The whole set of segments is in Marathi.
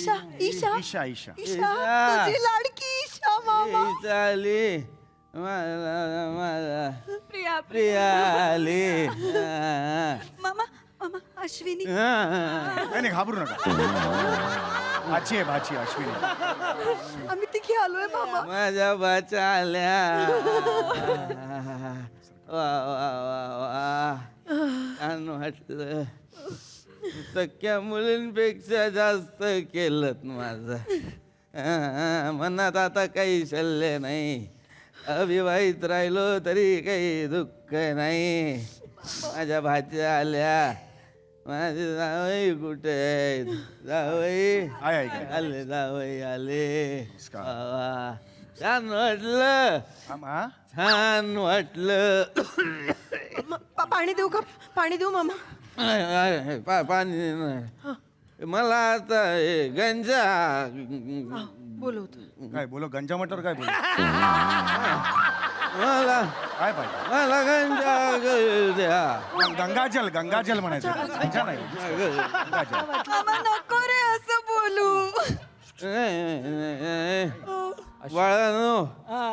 ईशा ईशा ईशा ईशा ईशा तुझी लाडकी ईशा मामा चाली मला प्रिया प्रिया आली मामा मामा अश्विनी नाही नाही, घाबरू नका. भाची आहे भाची अश्विनी. आम्ही तिघे आलोय मामा माझ्या बाच्या आल्या वा वा वा वा छान वाटलं सख्या मुलींपेक्षा जास्त केलं माझं मनात आता काही शल्य नाही अविवाहित राहिलो तरी काही दुःख नाही माझ्या भाच्या आल्या माझे जावई कुठे आहेत जावई आहे का? आले जावई आले इसका. वा. छान वाटलं हा? छान वाटलं पाणी देऊ का पाणी देऊ मामा पाणी नाही. मला आता हे गंजा बोलवतो काय बोलो गंजा मटर काय बोलो मला काय पाहिजे मला गंजा द्या गंगाजल गंगाजल म्हणायचं गंजा नाही गंगाजल. मामा नको रे असं बोलू बाळानो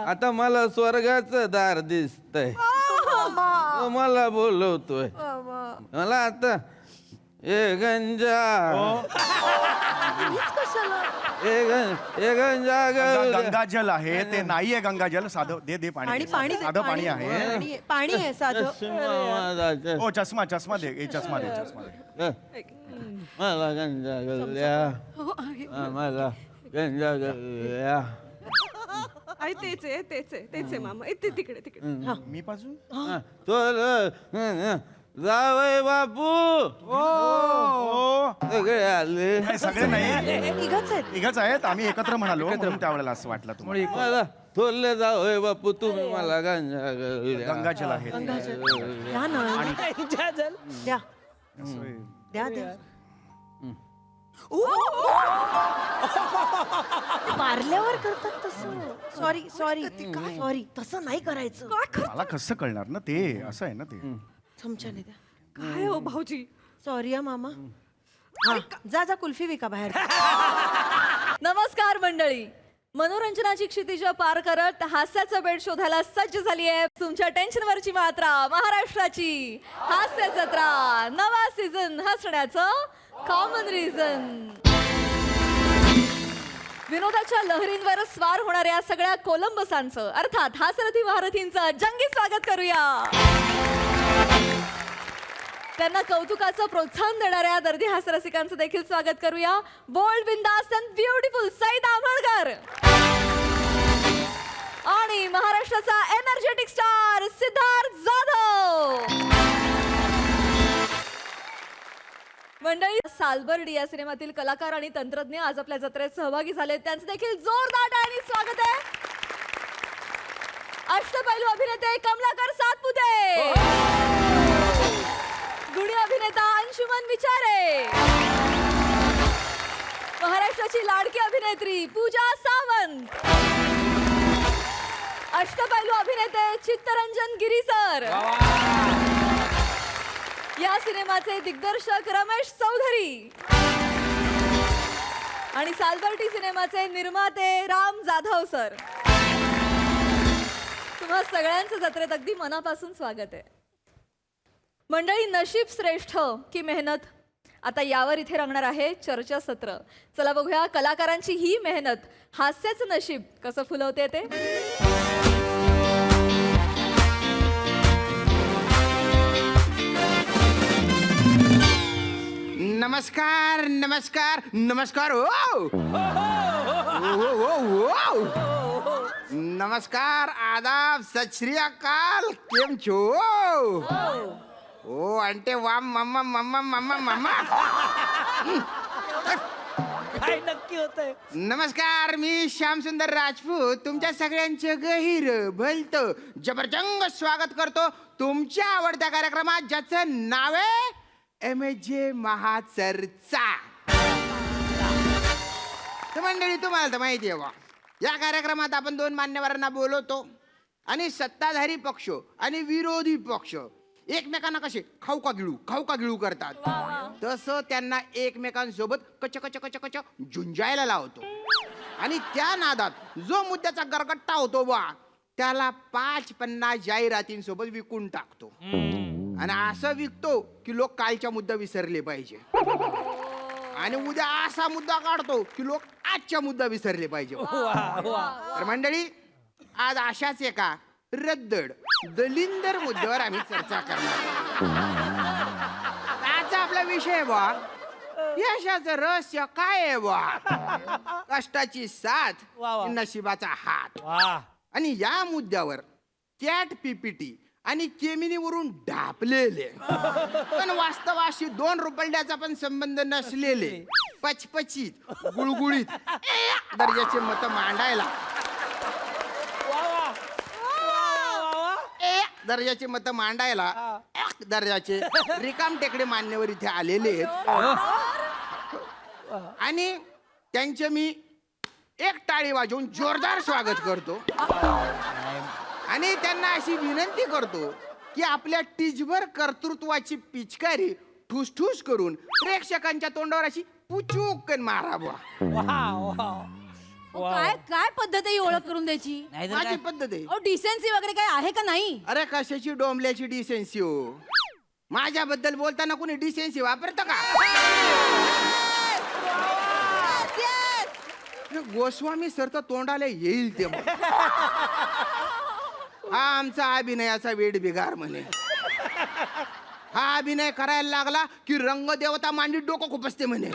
आता मला स्वर्गाचं दार दिसतंय तो मला बोलवतोय मला आता ए गंजा कशाला ए गंजा गंगाजल आहे ते नाहीये गंगाजल साधं दे दे पाणी पाणी पाणी दे, साधं पाणी आहे पाणी आहे साधं हो चष्मा चष्मा दे ए चष्मा दे चष्मा दे. मला गंजा गल्ल्या हो, आहे. मला गंजा गल्ल्या आई तेच आहे मामा तिकडे तिकडे मी पाजू तो जावय बापू सगळे आले नाही सगळे नाही इघच आहेत तिघच आहेत आम्ही एकत्र म्हणालो म्हणून त्यावेळेला असं वाटलं तुम्हाला मला थोरले जावय बापू तुम्ही मला गंजा गल्ल्या गंगाजल आहे ते. द्या ना द्या असं आहे. द्या द्या मारल्यावर करतात तसं सॉरी सॉरी सॉरी तसं नाही करायचं मला कसं कळणार ना ते असं आहे ना ते चमच्याने द्या काय हो भाऊजी सॉरी हा मामा हा जा जा कुल्फी विका बाहेर नमस्कार मंडळी मनोरंजनाची क्षितिज पार करत हास्याचं बेट शोधायला सज्ज झाली आहे तुमच्या टेन्शनवरची मात्रा महाराष्ट्राची हास्य जत्रा नवा सीझन हसण्याचं कॉमन रिझन विनोदाच्या लहरींवर स्वार होणाऱ्या सगळ्या कोलंबसांचं अर्थात हासरथी महारथींचं जंगी स्वागत करूया त्यांना कौतुकाचं प्रोत्साहन देणाऱ्या दर्दी हास्यरसिकांचं देखील स्वागत करूया बोल्ड बिंदास अँड ब्युटिफुल सईद आंबळकर आणि महाराष्ट्राचा एनर्जेटिक स्टार सिद्धार्थ जाधव मंडळी सालबर्डी या सिनेमातील कलाकार आणि तंत्रज्ञ आज आपल्या जत्रेत सहभागी झाले त्यांचं देखील जोरदार टाळ्यांनी स्वागत आहे अष्टपैलू अभिनेते कमलाकर सातपुते गुणी अभिनेता अंशुमन विचारे महाराष्ट्राची लाडकी अभिनेत्री पूजा सावंत अष्टपैलू अभिनेते चित्तरंजन गिरीसर या सिनेमाचे दिग्दर्शक रमेश चौधरी आणि सालबर्टी सिनेमाचे निर्माते राम जाधव सर तुम्हा सगळ्यांचं जत्रेत अगदी मनापासून स्वागत आहे मंडळी नशीब श्रेष्ठ की मेहनत आता यावर इथे रंगणार आहे चर्चासत्र चला बघूया कलाकारांची ही मेहनत हास्याचं नशीब कसं फुलवते ते नमस्कार नमस्कार नमस्कार ओ नमस्कार आदाब सत श्री अकाल केम छो ओ अंटे वाम मम्मा मम्मा मम्मा मम्मा काय नक्की होतंय नमस्कार मी श्यामसुंदर राजपूत तुमच्या सगळ्यांचं गहिर भलत जबरदंग स्वागत करतो तुमच्या आवडत्या कार्यक्रमात ज्याचं नाव आहे MJ महाचर्चा तर मंडळी तुम्हाला तर माहिती आहे बा या कार्यक्रमात आपण दोन मान्यवरांना बोलवतो आणि सत्ताधारी पक्ष आणि विरोधी पक्ष एकमेकांना कसे खाऊ का गिळू करतात तसं त्यांना एकमेकांसोबत कच कच कच कच झुंजायला लावतो. आणि त्या नादात जो मुद्द्याचा गरगट्टा होतो बा त्याला 5-50 जाहिरातींसोबत विकून टाकतो. आणि असं विकतो की लोक कालच्या मुद्दा विसरले पाहिजे आणि उद्या असा मुद्दा काढतो की लोक आजच्या मुद्दा विसरले पाहिजे. तर मंडळी आज अशाच एका रद्दड दलिंदर मुद्द्यावर आम्ही चर्चा करणार. आजचा आपला विषय बा यशाचं रहस्य काय आहे बा कष्टाची साथ नशिबाचा हात. आणि या मुद्द्यावर चॅट पीपीटी आणि केमिनीवरून ढापलेले पण वास्तवाशी 2 रुपयाचा पण संबंध नसलेले पचपचित गुळगुळीत दर्जाचे मत मांडायला दर्जाचे मत मांडायला दर्जाचे रिकाम टेकडे मान्यवर इथे आलेले आहेत. आणि त्यांचे मी एक टाळी वाजवून जोरदार स्वागत करतो आणि त्यांना अशी विनंती करतो की आपल्या टिचभर कर्तृत्वाची पिचकारी ठुसठुस करून प्रेक्षकांच्या तोंडावर अशी पुचूकन मारावा. काय काय पद्धत आहे ही ओळख करून द्यायची? माझी पद्धत आहे. डिसेन्सी वगैरे काय आहे का नाही? अरे कशाची डोंबल्याची डिसेन्सी हो. माझ्याबद्दल बोलताना कोणी डिसेन्सी वापरतं का? गोस्वामी सर तर तोंडाला येईल ते मग. हा आमचा अभिनयाचा वेड बिगार म्हणे. हा अभिनय करायला लागला की रंगदेवता मांडीत डोकं खुपसते म्हणे.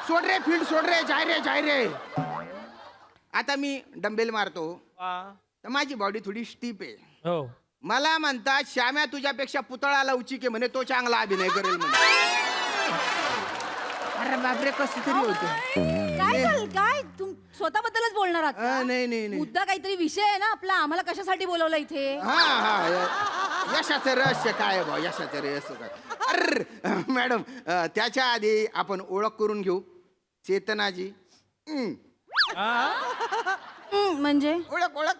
सोड रे फील्ड सोड रे जाय रे. आता मी डंबेल मारतो तर माझी बॉडी थोडी स्टीप आहे. मला म्हणतात श्याम्या तुझ्यापेक्षा पुतळा लवचिक आहे म्हणे तो चांगला अभिनय करेल म्हणे. अरे बापरे कसं तरी होतं. काय तुम स्वतःबद्दलच बोलणार आहात? नाही मुद्दा काहीतरी विषय आहे ना आपला. आम्हाला कशासाठी बोलवलं इथे? हा यशाचं रहस्य काय आहे बा यशाचं रहस्य काय? अरे मॅडम त्याच्या आधी आपण ओळख करून घेऊ. चेतनाजी म्हणजे ओळख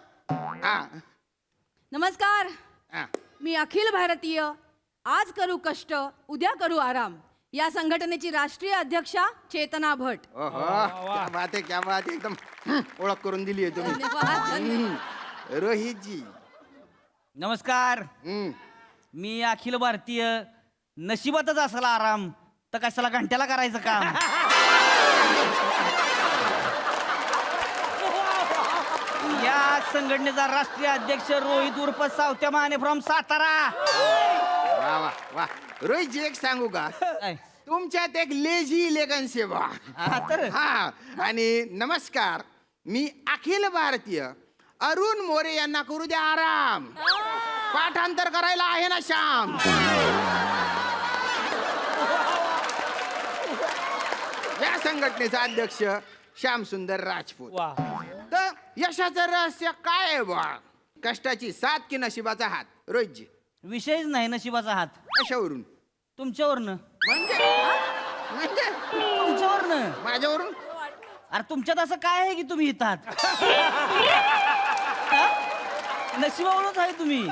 हा नमस्कार. हा. मी अखिल भारतीय आज करू कष्ट उद्या करू आराम या संघटनेची राष्ट्रीय अध्यक्षा चेतना भट. क्या बात आहे एकदम ओळख करून दिली आहे तुम्ही. धन्यवाद. रोहितजी नमस्कार. मी अखिल भारतीय नशिबातच असला आराम तर कशाला घंट्याला करायचं काम. या संघटनेचा राष्ट्रीय अध्यक्ष रोहित उर्फ सावत्या माने फ्रॉम सातारा. वा वा वा. रोहितजी एक सांगू का काय? तुमच्यात एक लेझी इलेगन सेवा. हा तर हा आणि नमस्कार मी अखिल भारतीय अरुण मोरे यांना करू द्या आराम. पाठांतर करायला आहे ना श्याम. या संघटनेचा अध्यक्ष श्याम सुंदर राजपूत. तर यशाचं रहस्य काय आहे बा कष्टाची साथ की नशिबाचा हात? रोहितजी विषयच नाही नशिबाचा हात. कशावरून? तुमच्यावरनं म्हणजे तुमच्यावरनं माझ्यावरून? अरे तुमच्यात असं काय आहे की तुम्ही येतात? नशिबावरच आहे तुम्ही.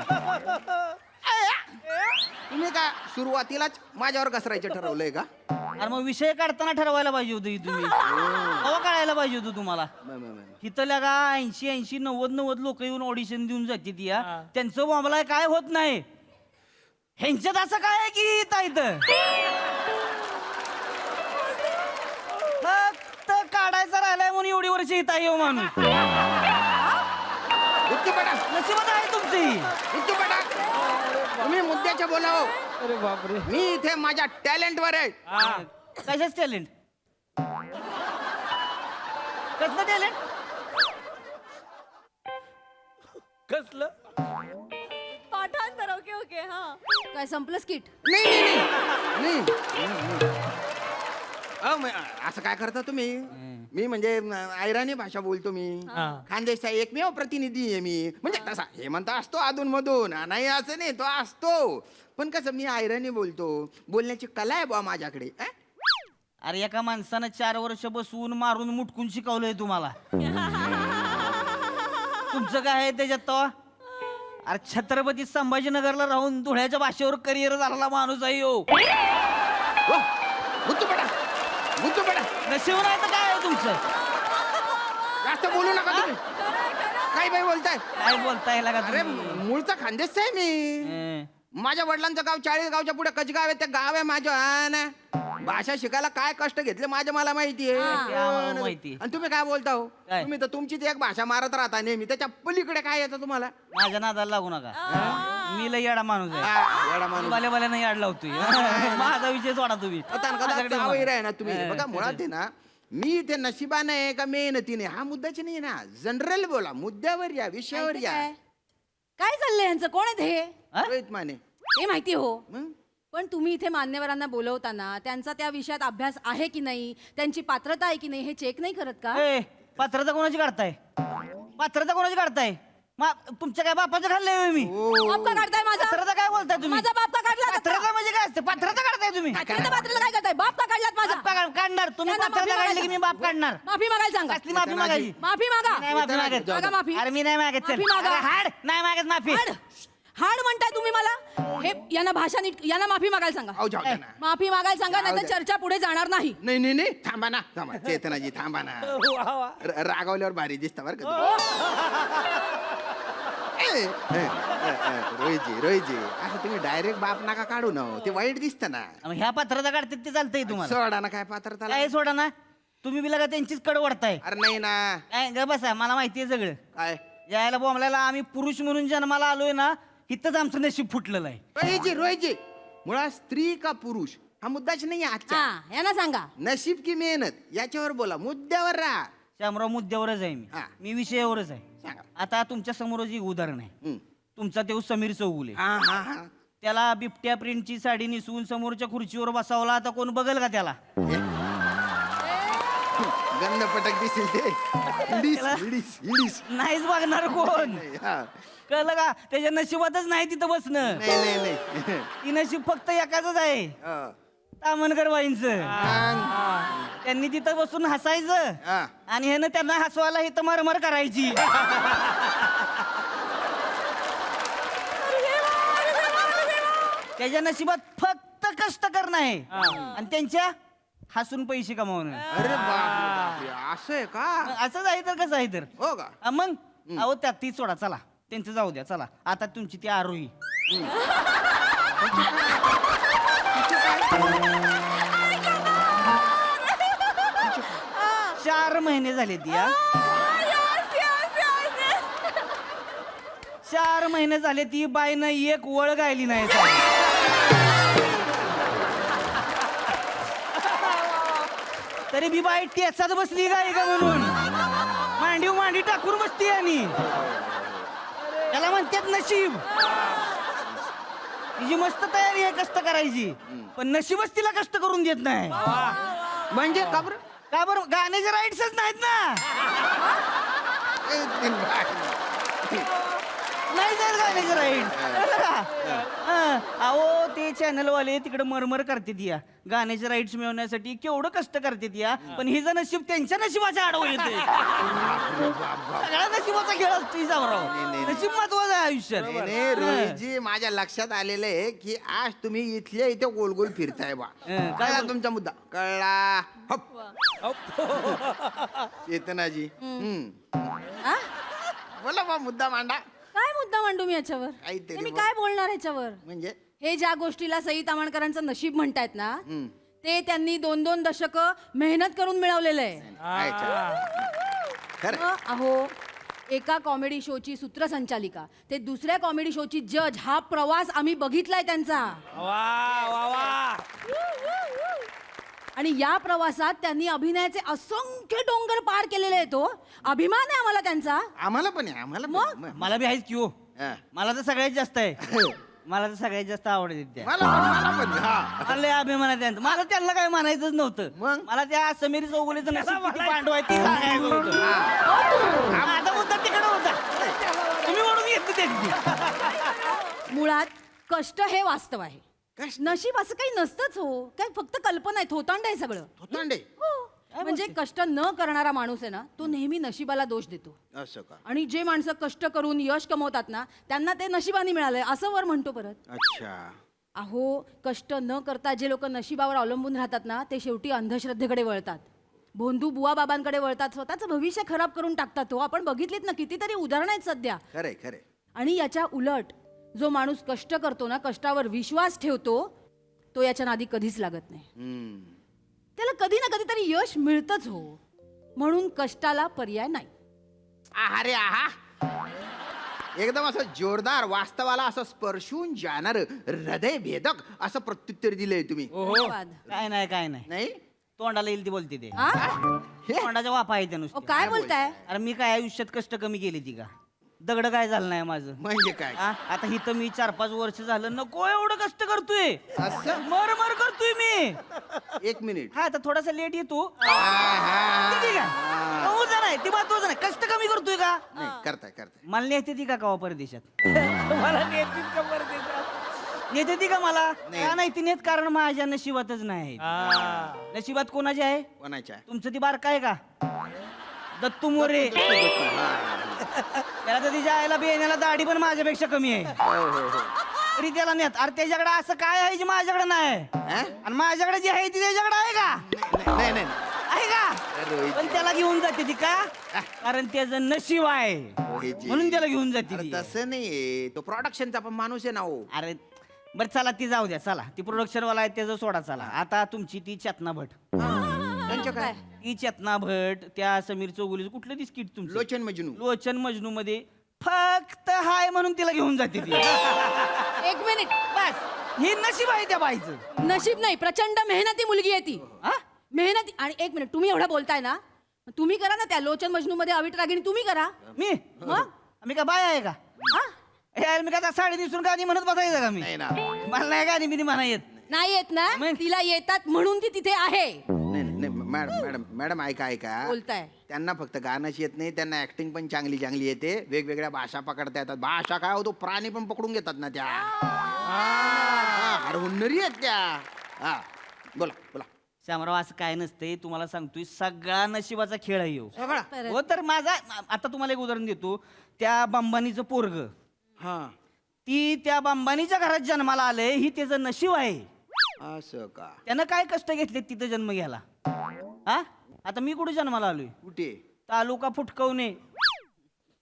तुम्ही का सुरुवातीलाच माझ्यावर घसरायचं ठरवलंय का? अरे मग विषय काढताना ठरवायला पाहिजे होतं की तुम्ही. तेव्हा कळायला पाहिजे होतं तुम्हाला. इथं लगा 80-90 लोक येऊन ऑडिशन देऊन जाते ती त्यांचं मामला काय होत नाही. ह्यांच्यात असं काय आहे की इथं फक्त काढायचं राहिलाय म्हणून एवढी वर्ष इथं येऊ माणूस. नशिबात आहे तुमची. तुम्ही मुद्द्याच्या बोलाव. अरे बापरे. मी इथे माझ्या टॅलेंट वर आहे. कशाच टॅलेंट? कसलं टॅलेंट? कसलं? पाठांतर. ओके हा काय संपलं स्किट? नाही असं काय करता तुम्ही? मी म्हणजे ऐराणी भाषा बोलतो मी. खानदेशचा एकमेव प्रतिनिधी आहे मी. म्हणजे तसा हेमंत असतो अधून मधून नाही असं नाही तो असतो पण कसं मी ऐराणी बोलतो. बोलण्याची कला आहे बा माझ्याकडे. अरे एका माणसानं 4 वर्ष बसवून मारून मुटकून शिकवलंय तुम्हाला. तुमचं काय आहे त्याच्यात तवा? अरे छत्रपती संभाजीनगरला राहून धुळ्याच्या भाषेवर करिअर झालेला माणूस आहे हो. गुत्तू पडा गुत्तू पडा. नशीब नाही तर काय आहे तुमचं? जास्त बोलू नका तुम्ही. काय बाई बोलताय? काय बोलताय का अरे तुम्ही? मूळचा खानदेश आहे मी. हं. माझ्या वडिलांचं गाव 40 गावच्या पुढे कचगाव आहे. ते गाव आहे माझं. हा ना. भाषा शिकायला काय कष्ट घेतले माझ्या मला माहिती ते आम्हाला माहिती. आहे. आणि तुम्ही काय बोलता हो? काय? तुम्ही तर तुमचीच एक भाषा मारत राहता नेहमी. त्याच्या पलीकडे काय येतं तुम्हाला? माझ्या नादाला लागू नका. मी लय येडा माणूस आहे. हा, येडा माणूस. बाल्या नाही याड लावतोय. माझा विषय सोडा तुम्ही. माझ्याकडे जावई बघा. आहे ना तुम्ही. बघा मुळात आहे ना, मी ते नशिबाने आहे का मेहनतीने हा मुद्दाच नाही ना. जनरल बोला, मुद्द्यावर या, विषयावर या. काय चाललंय यांचं? कोण आहेत हे? हा? रोहित माने. हे माहिती हो, मग? पण तुम्ही इथे मान्यवरांना बोलवताना त्यांचा त्या विषयात अभ्यास आहे की नाही, त्यांची पात्रता आहे की नाही हे चेक नाही करत का? ए, पात्रता कोणाची काढताय? पात्रता कोणाची काढताय? तुमच्या काय बापाचं खाल्लंय मी? बाप का काढताय माझा? पात्रता काय बोलताय तुम्ही? माझा बाप का काढला? पात्रता म्हणजे काय असते? पात्रता काढताय तुम्ही? पात्रता काय करताय? बाप का काढलात माझा? बाप का काढणार तुम्ही? त्यांना पात्रता माफी काढली की मी बाप काढणार. माफी मागायला सांगा. कसली माफी मागायची? माफी मागा. नाही माफी मागत. मागा माफी. अरे मी नाही मागत. चल. माफी मागा. अरे हाड नाही मागत माफी. हाड हाड म्हणताय तुम्ही मला? हे यांना भाषा नीट, यांना माफी मागायला सांगा. अहो, जाऊ द्या ना. माफी मागायला सांगा, जाऊ नाही द्या. चर्चा पुढे जाणार नाही. नाही नाही नाही थांबा ना. थांबा चेतनाजी थांबा ना. रागावल्यावर भारी दिसता बरं का हो. रोहितजी असं तुम्ही डायरेक्ट बाप नका काढू ना हो. ते वाईट दिसतं ना. मग ह्या पात्रता काढतात ते चालतंय तुम्हाला? सोडा ना काय पात्रता. काय सोडा ना. तुम्ही बिला का त्यांचीच कड वाढताय? अरे नाही ना. काय ग बसा, मला माहितीये सगळं. काय यायला बोंबल्याला आम्ही पुरुष म्हणून जन्माला आलोय ना, इथंच आमचं नशीब फुटलेलं आहे. रोहितजी मुळात स्त्री का पुरुष हा मुद्दाच नाही आजच्या. हा यांना सांगा. नशीब की मेहनत याच्यावर बोला, मुद्द्यावर राहा. शामराव मुद्द्यावरच आहे मी. हा. मी विषयावरच आहे. सांगा. आता तुमच्या समोरच एक उदाहरण आहे. हम्म. तुमचा तेव समीर चौगुले. हा हा हा. त्याला बिबट्या प्रिंटची साडी नेसवून समोरच्या खुर्चीवर बसावला, आता कोण बघल का त्याला? गंध पटक दिसेल ते. हिडीस, हिडीस, हिडीस. नाहीच बघणार कोण. हा. कळलं का? त्याच्या नशिबातच नाही तिथं बसणं. नाही नाही नाही. ती नशीब फक्त एकाच आहे, हा. तामनकर बाईंचं. हा. त्यांनी तिथं बसून हसायचं हा. आणि ह्यानं त्यांना हसवायला इथं मरमर करायची. त्याच्या नशिबात फक्त कष्ट करणं आहे आणि त्यांच्या हसून पैसे कमावणं. अरे बापरे, असं आहे का? असंच आहे तर कसं आहे तर. हो का? मग अहो त्यात ती सोडा, चला त्यांचं जाऊ द्या. चला आता तुमची ती आरोही. चार महिने झाले ती. 4 महिने झाले ती बाईनं एक वळ गायली नाही. तरी बी बाई टेचात बसली गाय का म्हणून मांडी टाकून बसती. आणि त्याला म्हणतात नशीब. तिची मस्त तयारी आहे कष्ट करायची, पण नशीबच तिला कष्ट करून देत नाही. म्हणजे का बरं? का बरं? गाण्याचे राईट्सच नाहीत ना. नाही जाईल गाण्याचे राईट्स. अहो ते चॅनलवाले तिकडे मरमर करते या गाण्याचे राईट्स मिळवण्यासाठी, केवढं कष्ट करते या, पण हिचं नशीब त्यांच्या नशिबाच्या आडवं येते. सगळ्या नशिबाचा खेळ असतो ही सावराव. नशीब महत्वाचं आहे आयुष्यात. नाही रोहितजी, माझ्या लक्षात आलेलं आहे की आज तुम्ही इथल्या इथे गोल गोल फिरताय बा. कळला तुमचा मुद्दा? कळला. चेतनाजी हा? बोला बा, मुद्दा मांडा. काय मुद्दा मांडू मी याच्यावर? काहीतरी मी बोल. काय बोलणार याच्यावर? म्हणजे हे ज्या गोष्टीला सई तामणकरांचं नशीब म्हणतायत ना, ते त्यांनी 2-2 दशकं मेहनत करून मिळवलेलं आहे. खरं. अहो, एका कॉमेडी शोची सूत्रसंचालिका ते दुसऱ्या कॉमेडी शोची जज, हा प्रवास आम्ही बघितलाय त्यांचा. आणि या प्रवासात त्यांनी अभिनयाचे असंख्य डोंगर पार केलेले आहेत. तो अभिमान आहे आम्हाला त्यांचा. आम्हाला पण आहे, आम्हाला पण आहे. मला बी आहेच की हो. हा. मला तर सगळ्यात जास्त आहे. मला तर सगळ्यात जास्त आवडते त्या. मला पण हा. मला लय अभिमान आहे त्यांचा. मला त्यांना काय म्हणायचंच नव्हतं. मग? मला त्या समीर चौगुलेचं नशीब किती पांडव आहे ती सांगायचं होतं. माझा मुद्दा तिकडे होता. तुम्ही ओढून घेतली त्यांची. मुळात कष्ट हे वास्तव आहे. कष्ट? नशीब असं काही नसतंच हो. काय फक्त कल्पना आहे, थोतांड आहे सगळं. थोतांडे. हो. म्हणजे कष्ट न करणारा माणूस आहे ना तो नेहमी नशिबाला दोष देतो. असं का? आणि जे माणसं कष्ट करून यश कमवतात ना त्यांना ते नशिबाने मिळालंय असं वर म्हणतो परत. अच्छा. अहो कष्ट न करता जे लोक नशिबावर अवलंबून राहतात ना ते शेवटी अंधश्रद्धेकडे वळतात, भोंदू बुवा बाबांकडे वळतात, स्वतःचं भविष्य खराब करून टाकतात. हो आपण बघितलीत ना कितीतरी उदाहरणं आहेत सध्या. खरे खरे. आणि याच्या उलट जो माणूस कष्ट करतो ना कष्टावर विश्वास ठेवतो तो याच्या नादी कधीच लागत नाही. त्याला कधी ना कधीतरी यश मिळतच हो. म्हणून कष्टाला पर्याय नाही. अरे आहा, एकदम असं जोरदार वास्तवाला असं स्पर्शून जाणार हृदय भेदक असं प्रत्युत्तर दिलंय तुम्ही. धन्यवाद. काय नाही काय नाही, नाही तोंडाला येईल ती बोलते ते. आ? तोंडाच्या वाफा आहे त्या अहो, नुसत्या. काय बोलताय? अरे मी काय आयुष्यात कष्ट कमी केली ती का? दगड काय झालं नाही माझं. म्हणजे काय? आ? आता इथं मी 4-5 वर्ष झालं नको एवढं कष्ट करतोय, असं? मर मर करतोय मी. 1 मिनिट. हा आता थोडासा लेट येतो. आहा. ठीक आहे, महत्वाचं नाही ती महत्वाचं नाही. कष्ट कमी करतोय का? नाही, करताय. मला नेते ती का कवा परदेशात? मला नेते का परदेशात? नेते ती का मला? का नाही ती नेत? कारण माझ्या नशिबातच नाही. नशिबात कोणाची आहे? कोणाच्या? तुमचं ती बारका आहे का? दत्तू मोरे. त्याला तर तिच्या आईला बियाण्याला दाढी पण माझ्यापेक्षा कमी आहे. तरी त्याला नेत. अरे त्याच्याकडे असं काय आहे जे माझ्याकडे नाही, हा? आणि माझ्याकडे जे आहे ती त्याच्याकडे आहे का? नाही. आहे का? रोहित. पण त्याला घेऊन जाते ती का? कारण त्याचं नशीब आहे रोहितजी. म्हणून त्याला घेऊन जाते अरे ती. तसं नाही, तो प्रोडक्शनचा पण माणूस आहे ना हो. अरे बरं चला ती जाऊ द्या. चला ती प्रोडक्शन वाला आहे त्याचं सोडा. चला आता तुमची ती चेतना भट. त्यांच्या काय? ती चेतना भट त्या समीर चौगुलीचं कुठलं ती स्किट तुमचं? लोचन मजनू. लोचन मजनू मध्ये फक्त हाय म्हणून तिला घेऊन जाते ती. एक मिनिट. बस ही नशीब आहे त्या बाईचं. नशीब नाही, प्रचंड मेहनती मुलगी आहे ती. हा? मेहनती. आणि एक मिनिट, तुम्ही एवढं बोलताय ना तुम्ही करा ना त्या लोचन मजनू मध्ये अविट रागिणी तुम्ही करा. मी मग? मी का बाय आहे का? हा? हे यार मी का आता साडी दिसून गाणी म्हणत बसायचं का मी? नाही ना. मला नाही गाणी बिनी म्हणा येत. नाही येत ना मग? तिला येतात म्हणून ती तिथे आहे. नाही मॅडम ऐका. बोलताय. त्यांना फक्त गाणंच येत नाही, त्यांना ऍक्टिंग पण चांगली येते. वेगवेगळ्या भाषा पकडता येतात. भाषा काय होतो, प्राणी पण पकडून घेतात ना त्या. हुन्नरी आहेत त्या. हा बोला. श्यामराव असं काय नसतंय, तुम्हाला सांगतोय सगळा नशिबाचा खेळ आहे ह्यो. सगळा. परत. हो तर माझा आता तुम्हाला एक उदाहरण देतो. त्या बंबानीचं पोरग हा ती त्या बंबानीच्या घरात जन्माला आलंय ही त्याचं नशीब आहे. असं का? त्यानं काय कष्ट घेतले तिथं जन्म घ्यायला. हा आता मी कुठे जन्माला आलोय? कुठे? तालुका फुटकवणे,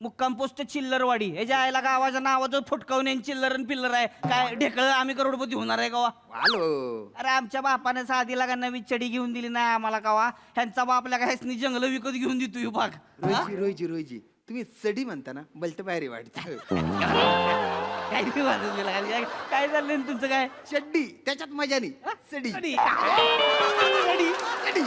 मुक्काम पोस्ट चिल्लरवाडी. ह्याच्या आईला गावाच्या नावाचं फुटकवणे आणि चिल्लर आणि पिल्लर आहे. काय ढेकळ आम्ही करोडपती होणार आहे गावा? आलो. अरे आमच्या बापाने साधीला का नवी चडी घेऊन दिली नाही आम्हाला कावा. ह्यांचा बापल्या काय जंगल विकत घेऊन देतो ह्यो भाग. रोहितजी तुम्ही चढी म्हणता ना, बलत बाहेर वाटत. काय नाही वाजत गेला खाली. काय चाललंय न तुमचं काय? चड्डी त्याच्यात मजा नाही. चढी चडी चढी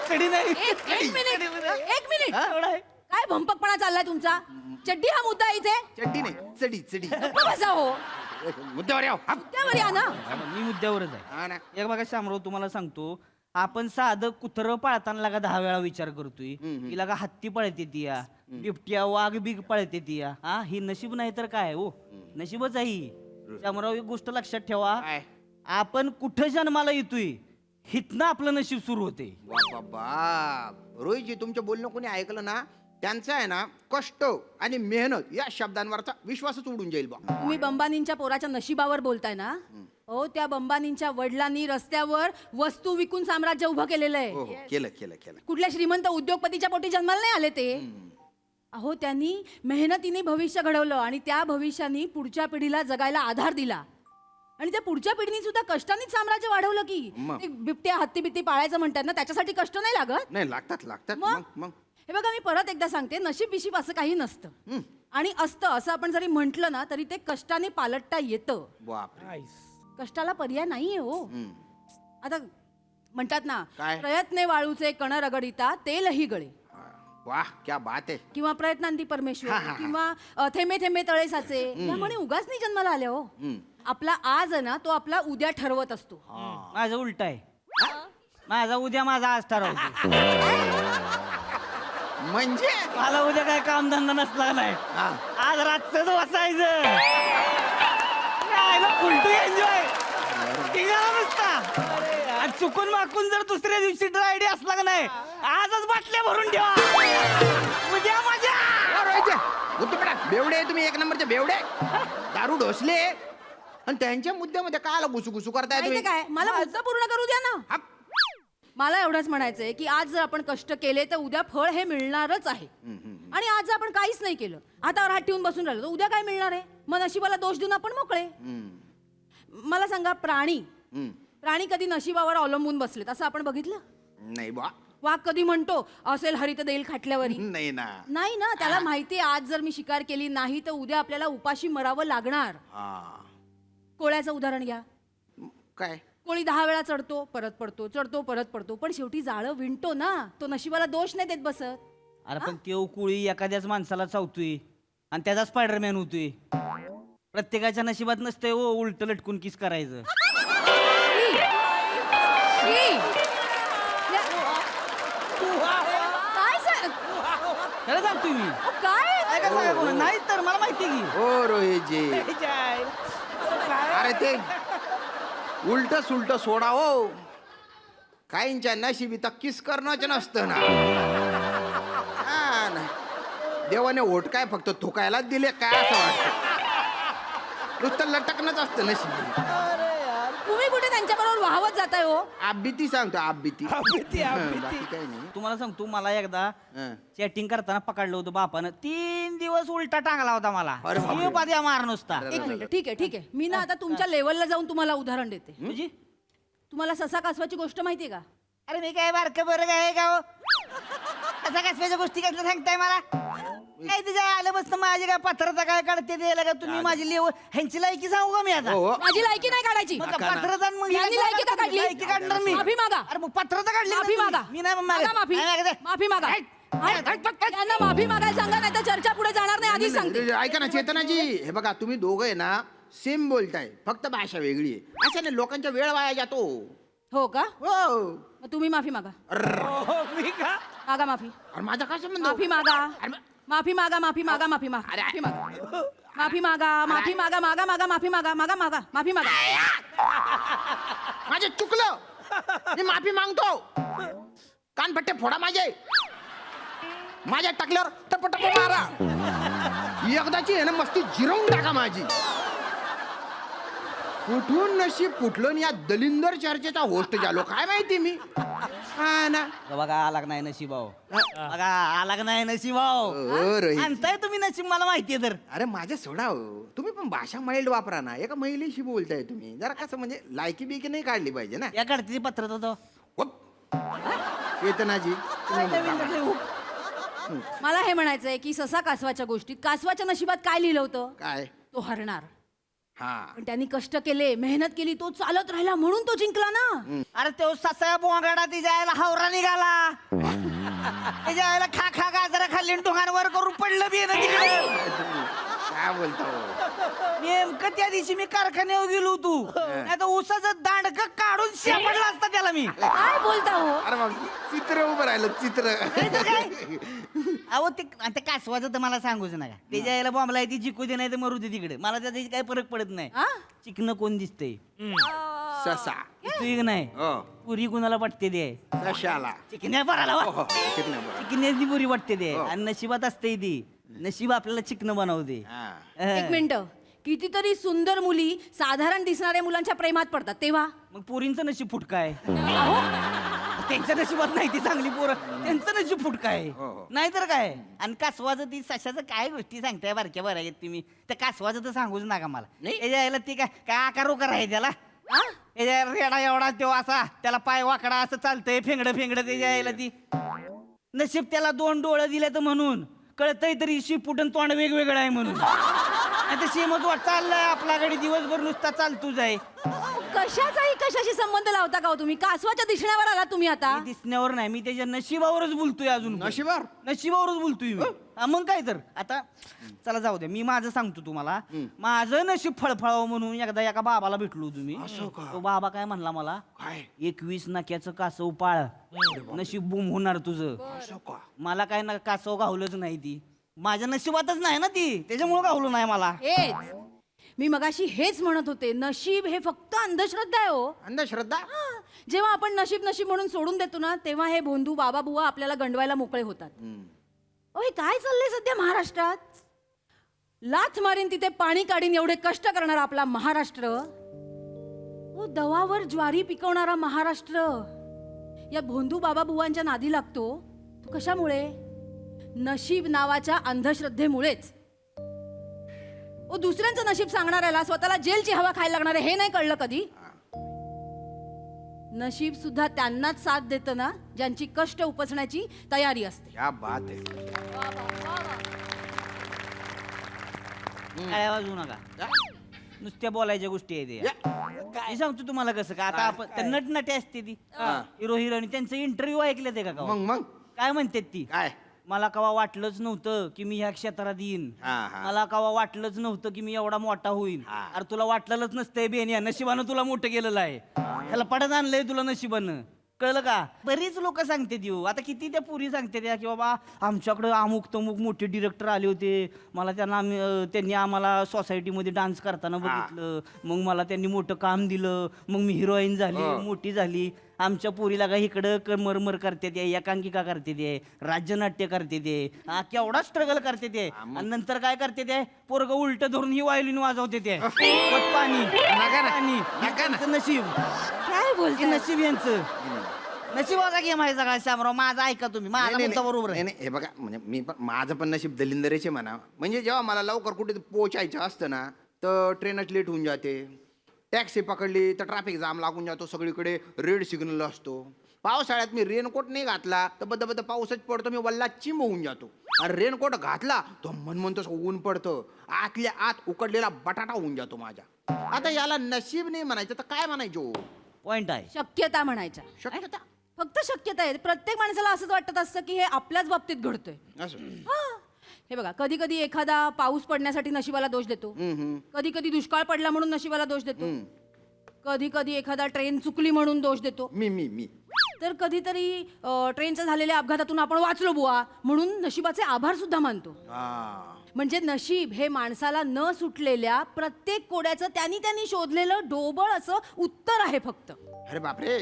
चडी नाही. एक मिनिट. एवढा आहे. काय भंपकपणा चाललाय तुमचा? चड्डी हा मुद्दा आहे इथे. चड्डी नाही चढी. कसा हो मुद्द्यावर याव. हा. त्यावर या ना. मी मुद्द्यावरच आहे. हा ना. एक बघा शामराव तुम्हाला सांगतो, आपण साधं कुत्रं पाळताना लागा 10 वेळा विचार करतोय. हिला का हत्ती पळते ती या, बिबट्या वाघ बिग पळते ती या. हा ही नशीब नाही तर काय हो? नशीबच आहे ही. शामराव एक गोष्ट लक्षात ठेवा, काय? आपण कुठं जन्माला येतोय हितनं आपलं नशीब सुरू होते. बाप रोहितजी तुमचं बोलणं कोणी ऐकलं ना त्यांचं आहे ना कष्ट आणि मेहनत या शब्दांवरचा विश्वासच उडून जाईल बा. तुम्ही बंबानींच्या पोराच्या नशिबावर बोलताय ना. हो त्या बंबानींच्या वडिलांनी रस्त्यावर वस्तू विकून साम्राज्य उभं केलेलं आहे. हो केलं. कुठल्या श्रीमंत उद्योगपतीच्या पोटी जन्माला नाही आले ते. अहो त्यांनी मेहनतीने भविष्य घडवलं आणि त्या भविष्याने पुढच्या पिढीला जगायला आधार दिला. आणि त्या पुढच्या पिढीने सुद्धा कष्टानेच साम्राज्य वाढवलं की. मग? ते बिबट्या हत्ती बित्ती पाळायचं म्हणतात ना त्याच्यासाठी कष्ट नाही लागत. नाही लागतात मग हे बघा मी परत एकदा सांगते, नशीब बिशीब असं काही नसतं. आणि असतं असं आपण जरी म्हंटल ना तरी ते कष्टाने पालटता येतं. बापरे. कष्टाला पर्याय नाहीये हो. आता म्हणतात ना, काय? प्रयत्ने वाळूचे कण रगडिता तेलही गळे. वाह क्या बात आहे. किंवा प्रयत्नांती परमेश्वर किंवा थेंबे थेंबे तळे साचे यामुळे उगाच नाही जन्माला आले हो. आपला आज आहे ना तो आपला उद्या ठरवत असतो. माझं उलट आहे. माझा उद्या माझा आज ठरवतो. म्हणजे मला उद्या काय कामधंदा नसला नाही. आज रातच बसायचं. फुलटू एन्जॉय नुसता. आणि चुकून माकून जर दुसऱ्या दिवशी ड्रायडी असला का नाही आजच बाटल्या भरून ठेवा उद्या मजा. बेवडे तुम्ही एक नंबरचे बेवडे. दारू ढोसले आणि त्यांच्या मुद्द्यामध्ये काय गुसू करताय माहितीये तुम्ही? काय मला मुद्दा पूर्ण करू द्या ना. हा. मला एवढंच म्हणायचंय की आज जर आपण कष्ट केले तर उद्या फळ हे मिळणारच आहे. आणि आज आपण काहीच नाही केलं, हातावर हात ठेवून बसून राहिलो, तर उद्या काय मिळणार आहे? मग नशिबाला दोष देऊन आपण मोकळे. मला सांगा, प्राणी कधी नशिबावर अवलंबून बसलेत असं आपण बघितलं? नाही बा. वाघ कधी म्हणतो असेल हरित देईल खाटल्यावरी? नाही ना. नाही ना. त्याला माहिती आज जर मी शिकार केली नाही तर उद्या आपल्याला उपाशी मरावं लागणार. कोळ्याचं उदाहरण घ्या. काय? कोळी 10 वेळा चढतो परत पडतो, चढतो परत पडतो, पण शेवटी जाळं विणतो ना. तो नशिबाला दोष नाही देत बसत. अरे पण त्यो कुळी एखाद्याच माणसाला चावतोय आणि त्याचा स्पायडरमॅन होतोय. प्रत्येकाच्या नशिबात नसतंय हो उलट लटकून किस करायचं. काय खरं सांगतोय मी. काय काय सांगा कोण नाही तर मला माहिती की. हो रोहितजी, अरे ते उलट सुलट सोडा हो. काहींच्या नशिबी तर किस करणंच नसतं ना. हा ना. देवाने ओट काय फक्त थुकायलाच दिले काय असं वाटतं. नुसतं लटकणंच असतं नशिबी. तुम्ही कुठे त्यांच्याबरोबर वाहवत जाताय हो? आबीती सांगतो आबीती. बाकी काही नाही. तुम्हाला सांगतो, मला एकदा हं. चॅटिंग करताना पकडलं होतं बापानं. 3 दिवस उलटा टांगला होता मला. अरे बापरे. पाद्या मार नुसता. एक मिनिट, ठीक आहे. मी ना आता तुमच्या लेवलला जाऊन तुम्हाला उदाहरण देते. म्हणजे तुम्हाला ससा कासवाची गोष्ट माहितीये का? अरे मी काय बारकं बरं काय का हो? कसा कसल्याच्या गोष्टी कसल्या सांगताय मला? काय तुझ्या आलं बसतं माझी काय पत्राचा काय काढते द्यायला का तुम्ही? माझी लेव ह्यांची लायकी सांगू का मी आता? हो, हो. माझी लायकी नाही काढायची. मग पत्राचा आणि मग यांनी लायकी का काढली? लायकी काढणार मी. माफी मागा. अरे मग पत्राचा काढली माफी मागा. मी नाही मागा माफी. माफी मागा. त्यांना माफी मागायला सांगा, नाही तर चर्चा पुढे जाणार नाही. आधीच सांगते. ऐका ना चेतनाजी, हे बघा तुम्ही दोघं आहे ना सेम बोलताय, फक्त भाषा वेगळी आहे. असं नाही, लोकांच्या वेळ वाया जातो. हो का? हो. मग तुम्ही माफी मागा. मी का? मागा माफी. अरे माझा काय संबंध? माफी मागा. अरे माफी मागा. माफी मागा. माफी मागा. अरे. माफी मागा. माफी मागा. माफी मागा. मागा मागा. माफी मागा. मागा मागा. माफी मागा. माझे चुकलं, मी माफी मागतो. कानपट्टे फोडा माझ्या टाकल्यावर टप मारा. एकदाची आहे ना मस्ती जिरवून टाका माझी. कुठून नशीब फुटलं या दलिंदर चर्चेचा होस्ट झालो काय माहिती मी. हा ना. बघा आला का नाही नशिबाव. बघा आला का नाही नशिबाव. रोहित. आणताय तुम्ही नशीब मला माहितीये तर. अरे माझ्या सोडा हो. तुम्ही पण भाषा माइल्ड वापरा ना. एका महिलेशी बोलताय तुम्ही, जरा कसं म्हणजे लायकी बिकी नाही काढली पाहिजे ना. या काढते पत्र तो. हुप. चेतनाजी मला हे म्हणायचंय की ससा कासवाच्या गोष्टीत कासवाच्या नशिबात काय लिहिलं होतं? काय? तो हरणार. हा. पण त्यांनी कष्ट केले, मेहनत केली, तो चालत राहिला म्हणून तो जिंकला ना. अरे तो ससा बोंगाडा ती जायला हावरा निघाला. त्याच्या आईला खा खा गाजरा खाल्ली डोंगांवर करून पडलं बी ना तिकडे. काय बोलतो? नेमकं त्या दिवशी मी कारखान्यावर गेलो होतो. नाही तर ऊसाचं दांडक काढून शेपडला असता त्याला मी. काय बोलता हो? अरे मग चित्र उभं राहिलं चित्र. अहो ते आता कासवाचं तर मला सांगूच नका. त्याच्या यायला बॉम्बला ती जिकू दे नाही तर मरू दे तिकडे. मला त्याची काही फरक पडत नाही. हा? चिकन कोण दिसतंय? ससा. तू एक नाही हो. पुरी कुणाला वाटते दे? सशाला. चिकन्या पराला हो, हो. चिकण्या बरं. चिकन्याची पुरी वाटते दे. हो. आणि नशिबात असते ती. नशीब आपल्याला चिकन बनवते. हा. एक मिनिट. कितीतरी सुंदर मुली साधारण दिसणाऱ्या मुलांच्या प्रेमात पडतात तेव्हा. मग पोरींचं नशीब फुटका आहे. अहो, त्यांच्या नशिबात नाही ती चांगली पोरं. त्यांचं नशीब फुटका आहे. हो, हो. नाहीतर काय. आणि कासवाचं ती सशाचं काय गोष्टी सांगताय बारक्या बऱ्या आहेत तुम्ही. त्या कासवाचं तर सांगूच नका मला. नाही. याच्या यायला ती काय आकार उकार आहे त्याला. याच्या रेडा एवढा तो असा त्याला पाय वाकडा असं चालतंय फेंगड त्याच्या यायला ती. नशीब त्याला 2 डोळं दिले तर म्हणून कळतंय तरी शिपुटन तोंड वेगवेगळं आहे म्हणून. आता शेमच वाट चाललाय आपल्याकडे दिवसभर नुसता चालतोच आहे. कशाचाही कशाशी संबंध लावता का हो तुम्ही? कासवाच्या दिसण्यावर आला तुम्ही आता. मी दिसण्यावर नाही, मी त्याच्या नशिबावरच बोलतोय अजून. नशिबावर? नशिबावरच बोलतोय मी. हा, मग काय तर. आता चला जाऊ द्या, मी माझं सांगतो तुम्हाला. माझं नशीब फळफळावं म्हणून एकदा एका बाबाला भेटलो तुम्ही. तो बाबा काय म्हणला मला, काय? 21 नक्याचं कासव पाळ, नशीब बुम होणार तुझं. मला काय ना कासव गावलंच नाही ती. माझ्या नशिबातच नाही ना ती, त्याच्यामुळे गावलं नाही मला. हेच मी मगाशी हेच म्हणत होते, नशीब हे फक्त अंधश्रद्धा आहे हो. अंधश्रद्धा? हा, जेव्हा आपण नशीब नशीब म्हणून सोडून देतो ना, तेव्हा हे भोंदू बाबा बुवा आपल्याला गंडवायला मोकळे होतात. हे काय चाललंय सध्या महाराष्ट्रात? लाथ मारीन तिथे पाणी काढीन एवढे कष्ट करणारा आपला महाराष्ट्र, दवावर ज्वारी पिकवणारा महाराष्ट्र या भोंदू बाबा बुवांच्या नादी लागतो. तो कशामुळे? नशीब नावाच्या अंधश्रद्धेमुळेच. दुसऱ्यांचं नशीब सांगणाऱ्याला स्वतःला जेलची हवा खायला लागणार आहे हे नाही कळलं कधी? नशीब सुद्धा त्यांनाच साथ देतं ना ज्यांची कष्ट उपसण्याची तयारी असते. क्या बात आहे. काय वाजवू नका, नुसत्या बोलायच्या गोष्टी आहेत या. मी सांगतो तुम्हाला कसं का, आता आपण त्या नटनटी असते ती हिरो हिरोईन, त्यांचं इंटरव्ह्यू ऐकले ते का कवा? मग काय म्हणतात ती? काय? मला कवा वाटलंच नव्हतं की मी ह्या क्षेत्रात येईन, हा. मला कवा वाटलंच नव्हतं की मी एवढा मोठा होईन. हा. अरे तुला वाटलेलंच नसतंय बेनिया, नशिबानं तुला मोठं केलेलं आहे, ह्याला पडत आणलंय तुला नशिबानं, कळलं का? बरीच लोक सांगते देऊ, आता किती त्या पुरी सांगते त्या की बाबा आमच्याकडे अमुक तमुक मोठे डिरेक्टर आले होते, मला त्यांनी आम्हाला सोसायटीमध्ये डान्स करताना बघितलं, मग मला त्यांनी मोठं काम दिलं, मग मी हिरोईन झाली, मोठी झाली. आमच्या पोरीला का इकडं मरमर करते ते, एकांकिका करते ते, राज्यनाट्य करते ते, केवढा स्ट्रगल करते ते, आणि नंतर काय करते ते, पोरग उलट धरून ही वायलिन वाजवते ते, पाणी नशीब. काय बोलते? नशीब यांचं नशिबाचा गेम आहे सगळा. श्यामराव माझा ऐका तुम्ही, माझा मुद्दा बरोबर आहे. नाही, हे बघा, म्हणजे मी पण माझं पण नशीब दलिंदरेचे म्हणा. म्हणजे जेव्हा मला लवकर कुठे पोचायचं असतं ना, तर ट्रेनच लेट होऊन जाते, टॅक्सी पकडली तर ट्रॅफिक जाम लागून जातो, सगळीकडे रेड सिग्नल असतो. पावसाळ्यात मी रेनकोट नाही घातला तर बद्द पाऊसच पडतो, मी वल्ला चिंब होऊन जातो. आणि रेनकोट घातला तो मन तसं ऊन पडतं, आतल्या आत उकडलेला बटाटा होऊन जातो माझ्या. आता याला नशीब नाही म्हणायचं तर काय म्हणायचो? पॉइंट आहे. शक्यता म्हणायच्या. शक्यता. फक्त शक्यता आहे. प्रत्येक माणसाला असंच वाटत असतं की हे आपल्याच बाबतीत घडतंय. असं. हे बघा, कधी कधी एखादा पाऊस पडण्यासाठी नशिबाला दोष देतो, कधी कधी दुष्काळ पडला म्हणून नशिबाला दोष देतो, कधी कधी एखादा ट्रेन चुकली म्हणून दोष देतो, मी तर कधीतरी ट्रेनच्या झालेल्या अपघातातून आपण वाचलो बुवा म्हणून नशिबाचे आभार सुद्धा मानतो. म्हणजे नशीब हे माणसाला न सुटलेल्या प्रत्येक कोड्याचं त्यांनी शोधलेलं ढोबळ असं उत्तर आहे फक्त. अरे बापरे,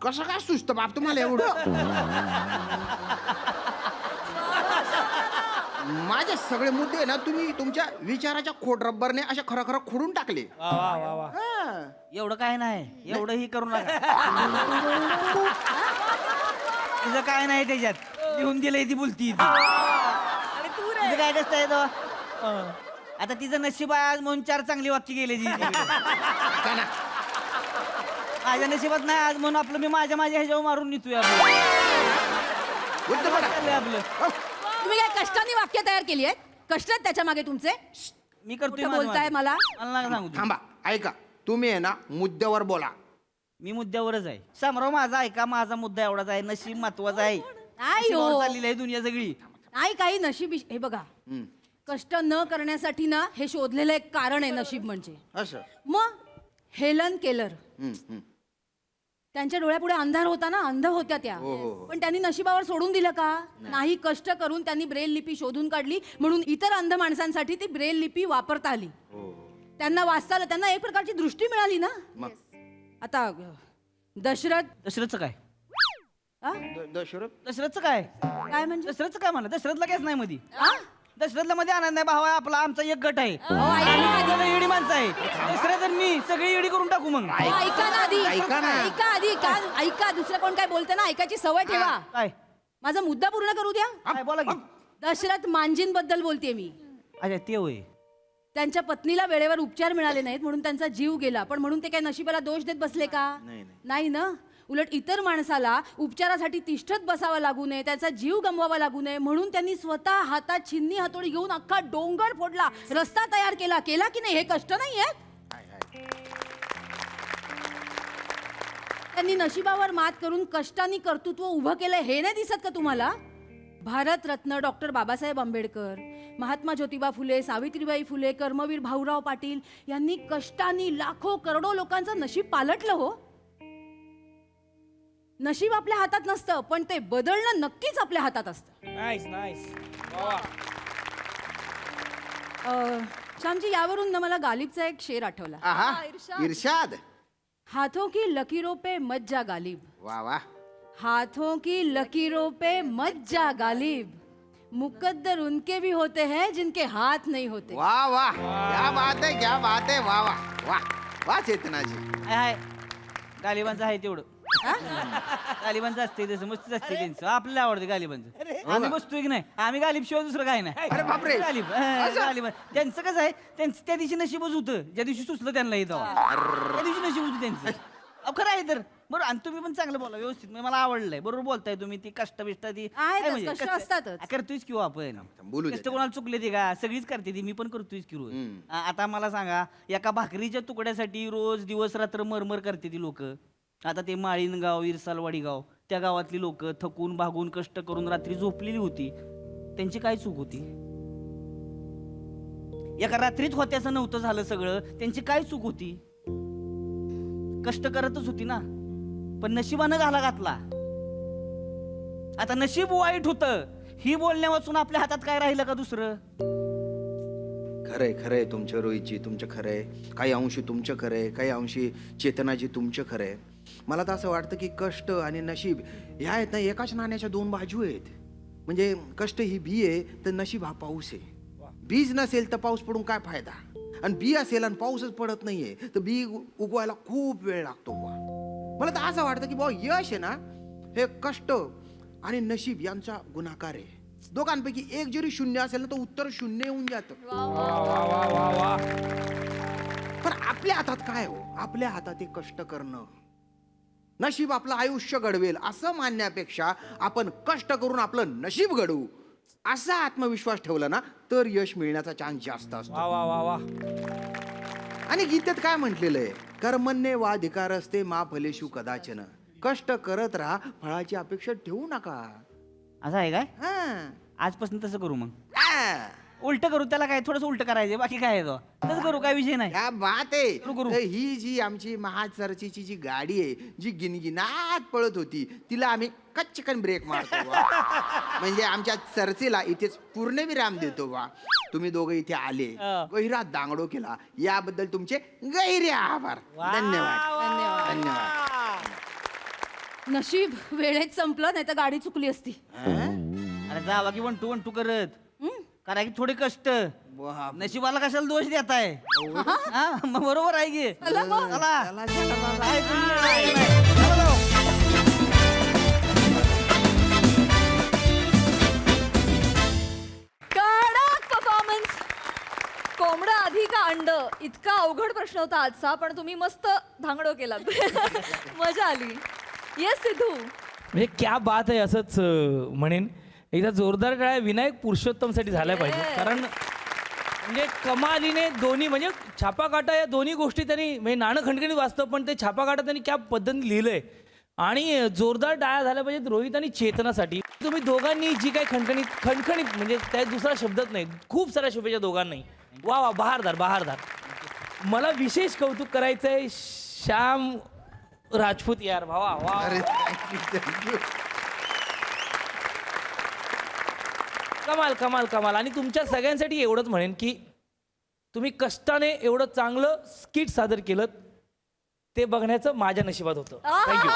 कसं काय सुस्त बाप तुम्हाला एवढं? माझे सगळे मुद्दे ना तुम्ही तुमच्या विचाराच्या खोड रब्बरने अशा खरं खोडून टाकले. हा. एवढं काय नाही, एवढंही करू नका. तिचं काय नाही त्याच्यात, लिहून दिलंय ती बोलती. तिचं काय कसं आहे तो? आता तिचं नशीब आहे आज म्हणून 4 चांगली वाक्य गेले काय ना? माझ्या नशिबात नाही आज म्हणून आपलं मी माझ्या ह्याच्यावर मारून निघतोय आपलं. तुम्ही काय कष्टाने वाक्य तयार केली आहेत? कष्ट आहेत त्याच्या मागे तुमचे? मी करतोय कुठं बोलताय मला? नका सांगू तुम्ही. थांबा, ऐका, तुम्ही आहे ना मुद्द्यावर बोला. मी मुद्द्यावरच आहे. शामराव माझा ऐका, माझा मुद्दा एवढाच आहे, नशीब महत्वाचा आहे. नाही हो. नशिबावर चाललेली आहे दुनिया सगळी. नाही, काही नशीब हे बघा, कष्ट न करण्यासाठी ना हे शोधलेलं एक कारण आहे नशीब म्हणजे. असं. मग हेलन केलर, त्यांच्या डोळ्यापुढे अंधार होता ना, अंध होत्या त्या, पण त्यांनी नशिबावर सोडून दिलं का? नाही. कष्ट करून त्यांनी ब्रेल लिपी शोधून काढली म्हणून इतर अंध माणसांसाठी ती ब्रेल लिपी वापरता आली. त्यांना वाचता आलं, त्यांना एक प्रकारची दृष्टी मिळाली ना. आता दशरथचं काय? दशरथचं काय? काय म्हणजे? दशरथचं काय म्हणा? दशरथला काहीच नाही मध्ये. दशरथला मध्ये आनंद नाही. भाव आहे आपला, आमचा एक गट आहे, येडी माणसं आहे. दशरथ आणि मी सगळी येडी करून टाकू मग. ऐका ना, ऐका, दुसरं कोण काय बोलतं ना, ऐकायची सवय ठेवा. काय? माझा मुद्दा पूर्ण करू द्या. काय बोला की? दशरथ मांजींबद्दल बोलतेय मी. अच्छा, ते होय. त्यांच्या पत्नीला वेळेवर उपचार मिळाले नाहीत म्हणून त्यांचा जीव गेला, पण म्हणून ते काय नशिबाला दोष देत बसले का? नाही ना. उलट इतर माणसाला उपचारासाठी तिष्ठत बसावं लागू नये, त्याचा जीव गमवावा लागू नये म्हणून त्यांनी स्वतः हातात छिन्नी हातोडी घेऊन अख्खा डोंगर फोडला, रस्ता तयार केला की नाही? हे कष्ट नाही आहेत? त्यांनी नशिबावर मात करून कष्टाने कर्तृत्व उभं केलंय, हे नाही दिसत का तुम्हाला? भारतरत्न डॉक्टर बाबासाहेब आंबेडकर, महात्मा ज्योतिबा फुले, सावित्रीबाई फुले, कर्मवीर भाऊराव पाटील यांनी कष्टाने लाखो करोडो लोकांचं नशीब पालटलं हो. नशीब आपल्या हातात नसतं, पण ते बदलणं नक्कीच आपल्या हातात असतं. श्यामजी यावरून ना मला गालिबचा एक शेर आठवला. आहा इर्शाद. हाथों की लकीरों पे मत जा गालिब, वा वा. हाथों की लकीरों पे मत जा गालिब, मुकद्दर उनके भी होते हैं जिनके हाथ नहीं होते. वा वा, क्या बात आहे, क्या बात आहे. वा वा वा वा चेतनाजी. आहे गालिबांचं आहे तेवढं. गालिबांचं असते तसं मस्त असते त्यांचं. आपल्याला आवडते गालिबांचं. आम्ही बसतोय की नाही, आम्ही गालिब शिवाय दुसरं काय नाही. अरे बापरे. गालिब गालिब त्यांचं कसं आहे, त्यांचं त्या दिवशी नशीबच होतं ज्या दिवशी सुचलं त्यांना येतं, त्या दिवशी नशीब होतं त्यांचं. अहो खरं आहे तर बरोबर. आणि तुम्ही पण चांगलं बोला व्यवस्थित, म्हणजे मला आवडलंय. बरोबर बोलताय तुम्ही. ती कष्ट बिष्ट ती आहेतच, काय म्हणजे, कष्ट असतातच. करतोयच किंवा आपण बोलू दे. कष्ट कोणाला चुकले ते का, सगळीच करते ती, मी पण करतोयच की रोज. आता मला सांगा, एका भाकरीच्या तुकड्यासाठी रोज दिवस रात्र मरमर करते ती लोक. आता ते माळीनगाव, इरसालवाडी गाव, त्या गावातली लोक थकून भागून कष्ट करून रात्री झोपलेली होती. त्यांची काय चूक होती? एका रात्रीत होत्याचं नव्हतं झालं सगळं, त्यांची काय चूक होती? कष्ट करतच होती ना, पण नशिबानं घाला घातला. आता नशीब वाईट होतं ही बोलण्या वाचून आपल्या हातात काय राहिलं का दुसरं? खरंय खरंय तुमचं रोहितजी, तुमचं खरंय. काही अंशी तुमचं खरंय, काही अंशी चेतनाजी तुमचं खरंय. मला तर असं वाटतं की कष्ट आणि नशीब ह्या आहेत ना एकाच नाण्याच्या दोन बाजू आहेत. म्हणजे कष्ट ही बी आहे तर नशीब हा पाऊस आहे. बीज नसेल तर पाऊस पडून काय फायदा, आणि बी असेल आणि पाऊसच पडत नाहीये तर बी उगवायला खूप वेळ लागतो बुवा. मला तर असं वाटतं की बुवा यश आहे ना हे कष्ट आणि नशीब यांचा गुणाकार आहे. दोघांपैकी एक जरी शून्य असेल ना तर उत्तर शून्य येऊन जातं. पण आपल्या हातात काय हो? आपल्या हातात हे कष्ट करणं. नशीब आपलं आयुष्य घडवेल असं मानण्यापेक्षा आपण कष्ट करून आपलं नशीब घडवू असा आत्मविश्वास ठेवला ना तर यश मिळण्याचा चान्स जास्त असतो. आणि गीतेत काय म्हटलेलं आहे? कर्मण्ये वाधिकारस्ते मा फलेषु कदाचन. कष्ट करत राहा, फळाची अपेक्षा ठेवू नका. असं आहे काय? हा. आजपासून तसं करू मग. हा. उलट करू, त्याला काय थोडंसं उलट करायचं, बाकी काय आहे तो. तसं करू, काय विषय नाही. क्या बात आहे. करू. तर ही जी आमची महाचर्चीची जी गाडी आहे जी गिनगिनात पळत होती तिला आम्ही कच्चकन ब्रेक मारतो बा. म्हणजे आमच्या चर्चेला इथेच पूर्णविराम देतो बा. तुम्ही दोघं इथे आले, गहिरा दांगडो केला, याबद्दल तुमचे गहिरे आभार. धन्यवाद धन्यवाद. नशीब वेळेत संपलं, नाही तर गाडी चुकली असती. अरे जावा की वन टू करत करा की थोडे कष्ट. नशिबाला कशाला दोष देताय? हा, मग बरोबर आहे की. चला. काय तुम्ही? चला जाऊ. कडक परफॉर्मन्स. कोंबडं आधी का अंड, इतका अवघड प्रश्न होता आजचा, पण तुम्ही मस्त धांगडो केलात. मजा आली. येस सिद्धू. म्हणजे क्या बात आहे असंच म्हणेन. एकदा जोरदार टाळ्या विनायक पुरुषोत्तमसाठी झाल्या पाहिजे. कारण म्हणजे कमालीने दोन्ही, म्हणजे छापाकाटा या दोन्ही गोष्टी त्यांनी, म्हणजे नाणं खणखणीत वाचतं पण ते छापाकाटा त्यांनी क्या पद्धतीने लिहिलंय. आणि जोरदार टाळ्या झाल्या पाहिजेत रोहित आणि चेतनासाठी. तुम्ही दोघांनी जी काही खणखणीत म्हणजे त्या दुसरा शब्दच नाही, खूप साऱ्या शुभेच्छा दोघांनाही. वा वा, बहारदार. मला विशेष कौतुक करायचं आहे श्याम राजपूत यार. भावा वा. अरे थँक्यू. कमाल. आणि तुमच्या सगळ्यांसाठी एवढंच म्हणेन की तुम्ही कष्टाने एवढं चांगलं स्किट सादर केलं ते बघण्याचं माझ्या नशिबात होतं. थँक्यू.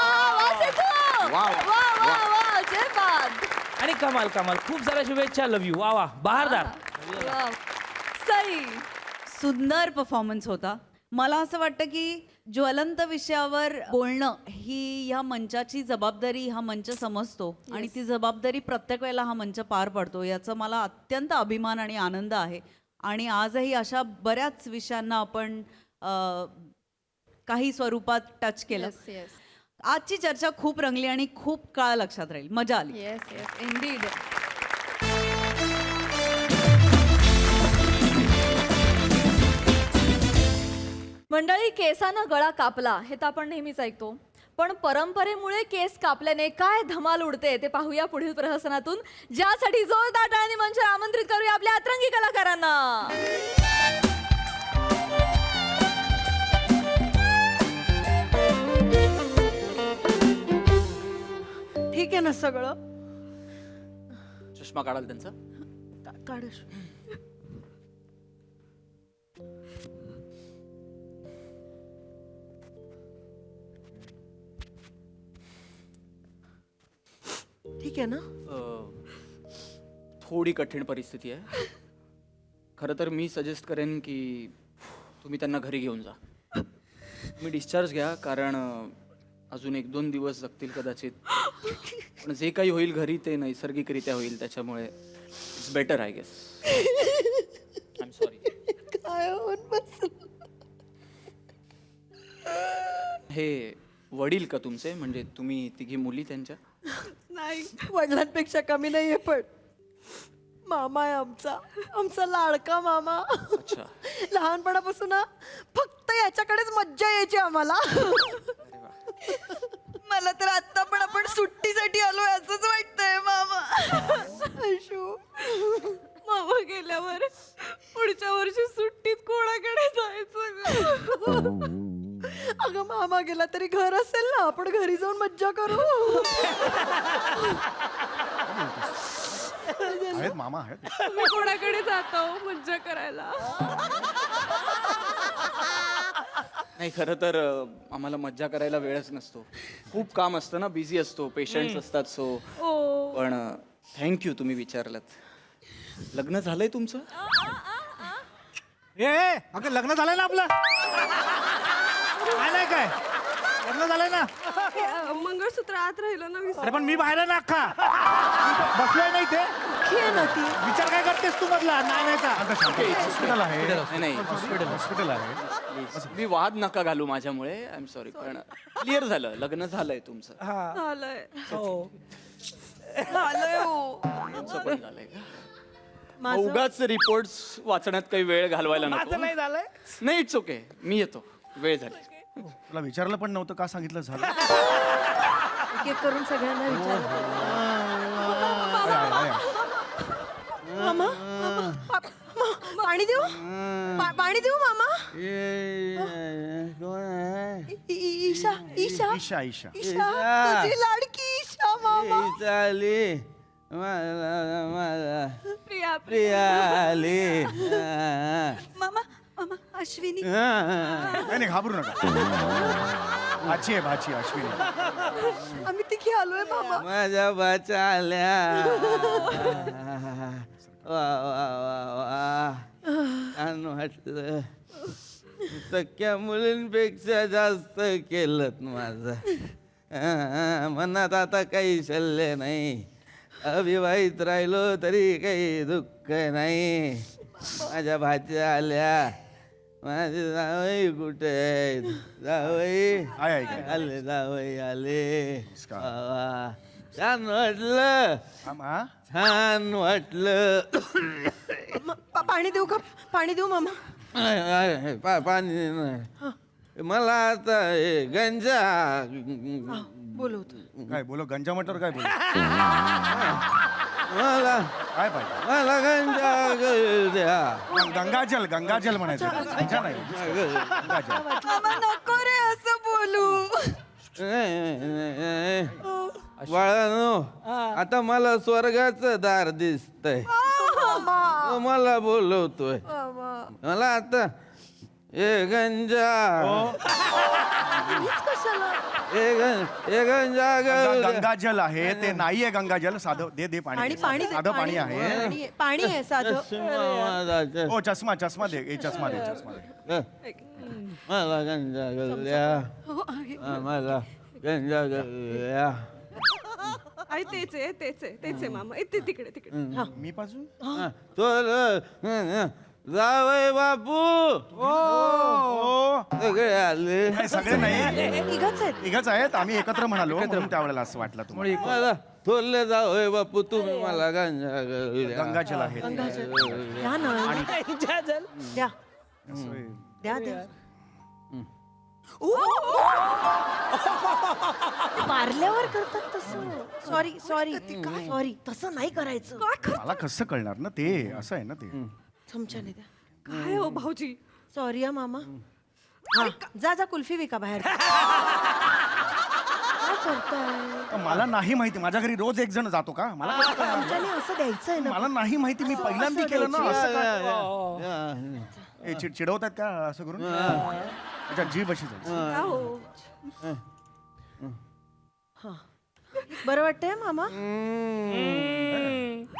जय बाद. आणि कमाल खूप साऱ्या शुभेच्छा. Love you. वा बहारदार. सई. सुंदर परफॉर्मन्स होता. मला असं वाटतं की ज्वलंत विषयावर बोलणं ही ह्या मंचाची जबाबदारी हा मंच समजतो आणि ती जबाबदारी प्रत्येक वेळेला हा मंच पार पडतो, याचा मला अत्यंत अभिमान आणि आनंद आहे. आणि आजही अशा बऱ्याच विषयांना आपण काही स्वरूपात टच केलं. आजची चर्चा खूप रंगली आणि खूप काळ लक्षात राहील. मजा आली. Yes Indeed. मंडळी, केसानं गळा कापला हे तर आपण नेहमीच ऐकतो, पण परंपरेमुळे केस कापल्याने काय धमाल उडते ते पाहूया पुढील प्रहसनातून, ज्यासाठी जोरदार टाळ्यांनी मंच आमंत्रित करूया आपल्या अतरंगी कलाकारांना. ठीक आहे ना सगळं? चष्मा काढाल त्यांचा. काढ. ठीक आहे ना? थोडी कठीण परिस्थिती आहे. खरं तर मी सजेस्ट करेन की तुम्ही त्यांना घरी घेऊन जा. तुम्ही डिस्चार्ज घ्या, कारण अजून 1-2 दिवस जगतील कदाचित. पण जे काही होईल घरी ते नैसर्गिकरित्या होईल, त्याच्यामुळे it's better I guess. I am sorry. काय होऊन बसलं? हे वडील का तुमचे, म्हणजे तुम्ही तिघी मुली त्यांच्या? नाही. वडिलांपेक्षा कमी नाहीये, पण मामा आहे आमचा लाडका मामा. अच्छा. लहानपणापासून ना फक्त याच्याकडेच मज्जा यायची आम्हाला. मला तर आता पण आपण सुट्टीसाठी आलोय असंच वाटतंय मामा. आयशू, मामा गेल्यावर पुढच्या वर्षी सुट्टीत कोणाकडे जायचं? अगं मामा गेला तरी घर असेल ना, आपण घरी जाऊन मज्जा करू. आहेत मामा आहेत. तुम्ही कोणाकडे जाता हो मज्जा करायला? नाही, खरं तर आम्हाला मज्जा करायला वेळच नसतो. खूप काम असतं ना, बिझी असतो, पेशंट्स असतात. सो पण थँक्यू तुम्ही विचारलत. लग्न झालंय तुमचं? अगं लग्न झालंय ना आपलं. आलंय काय? लग्न झालंय ना. मंगळसूत्र आत राहिलं ना, अरे पण मी बाहेर आहे ना अख्खा. बसलोय नाही ते. विचार काय करतेस तू मधला नाण्याचा? हॉस्पिटल आहे. नाही हॉस्पिटल आहे. प्लीज, मी वाद नका घालू माझ्यामुळे. आय एम सॉरी, पण क्लिअर झालं, लग्न झालंय तुमचं. झालंय. झालंय हो. तुमचं पण झालंय का? माझं उगाच रिपोर्ट्स वाचण्यात काही वेळ घालवायला नको. नाही झालंय. नाही, इट्स ओके, मी येतो, वेळ झाली. तुला विचारलं पण नव्हतं, का सांगितलं झालं? एक एक करून सगळ्यांना विचार. मामा, पाणी देऊ? पाणी देऊ मामा? ईशा ईशा ईशा ईशा. ईशा, तुझी लाडकी ईशा मामा. चाली मला प्रिया प्रियाली. मामा मामा अश्विनी. नाही घाबरू नका. भाची आहे, भाची अश्विनी. आम्ही तिथे आलोय मामा. माझ्या बाचाल्या. वा वा वा वा, छान वाटलं. सख्या मुलींपेक्षा जास्त केलं माझं. मनात आता काही शल्य नाही. अविवाहित राहिलो तरी काही दुःख नाही. माझ्या भाच्या आल्या. माझे जावई कुठे आहेत? जावई आले, जावई आले. वा, छान वाटलं, छान वाटलं. पाणी देऊ का? पाणी देऊ मामा? पाणी नाही. मला आता हे गंजा बोलवतो. काय बोलो? गंजा म्हटल्यावर काय बोल? मला काय पाहिजे? मला गंजा द्या. गंगाजल. गंगाजल म्हणायचं. गंजा नाही, गंगाजल. मामा नको रे असं बोलू. बाळानो, आता मला स्वर्गाचं दार दिसतंय. तो मला बोलवतोय. मला आता ए गंजा, ए गंजा गंगाजल आहे ते, नाहीये गंगाजल. साधं दे पाणी. साधं पाणी आहे. पाणी आहे साधं. हो, चष्मा दे. चष्मा दे. मला गंजा गल्ल्या. मला गंजा गल्ल्या. आई तेच आहे मामा. इथे तिकडे. मी पाजू? जावय बापू. सगळे आले. नाही, सगळे नाही, इघच इघच आहेत. आम्ही एकत्र म्हणालो म्हणून त्यावेळेला असं वाटलं तुम्हाला. मला थोरले जावय बापू, तुम्ही मला गंजा गल्ल्या. गंगाजल आहे. द्या ना. द्या द्या द्या. मारल्यावर करतात तसं. सॉरी तसं नाही करायचं. मला कसं कळणार ना ते? असं आहे ना ते. चमच्याने द्या. काय हो भाऊजी? सॉरी हा मामा. हा, जा कुल्फी विका बाहेर. काय करताय? मला नाही माहिती. माझ्या घरी रोज एक जण जातो का? मला कसं कळणार? चमच्याने असं द्यायचंय ना. मला नाही माहिती. मी पहिल्यांदा केलं ना असं काय? चिडवतात का असं करून? अच्छा, जीभ अशी जायची. हा बरं वाटतंय मामा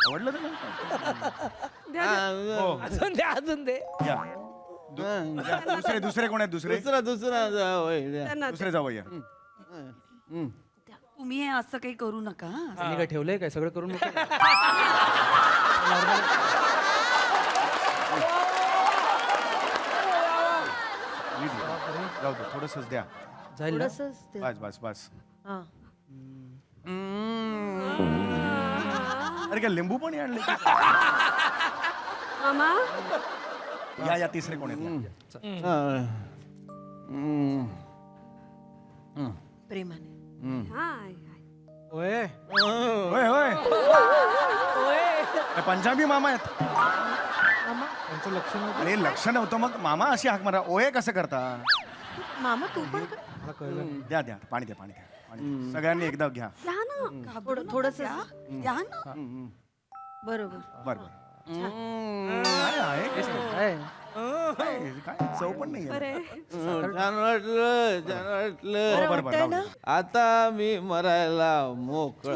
आवडलं तुला अजून दे अजून दे या दुसरे कोण आहेत दुसरे दुसरा जावई द्या. त्यांना दुसरे जावं या तुम्ही हे असं काही करू नका हा. त्यांनी काय ठेवलंय काय सगळं करून नको नीट घ्या. जाऊ दे थोडंसंच द्या जाईल ना? बस बस बस हा. अरे काय लिंबू पण आणले मामा या तिसरे कोण आहेत प्रेमाने हाय होय होय काय पंजाबी मामा आहेत त्यांचं लक्ष नव्हतं अरे लक्ष नव्हतं मग मामा अशी हाक मारा ओये कसं करता मामा तू पण कर. मला कळलं नाही. द्या द्या पाणी द्या पाणी द्या सगळ्यांनी एकदा घ्या थोडस द्या ना बरोबर बरं काय चव पण नाही आहे. छान वाटलं छान वाटलं बरं बरं जाऊ दे. आता मी मरायला मोकळा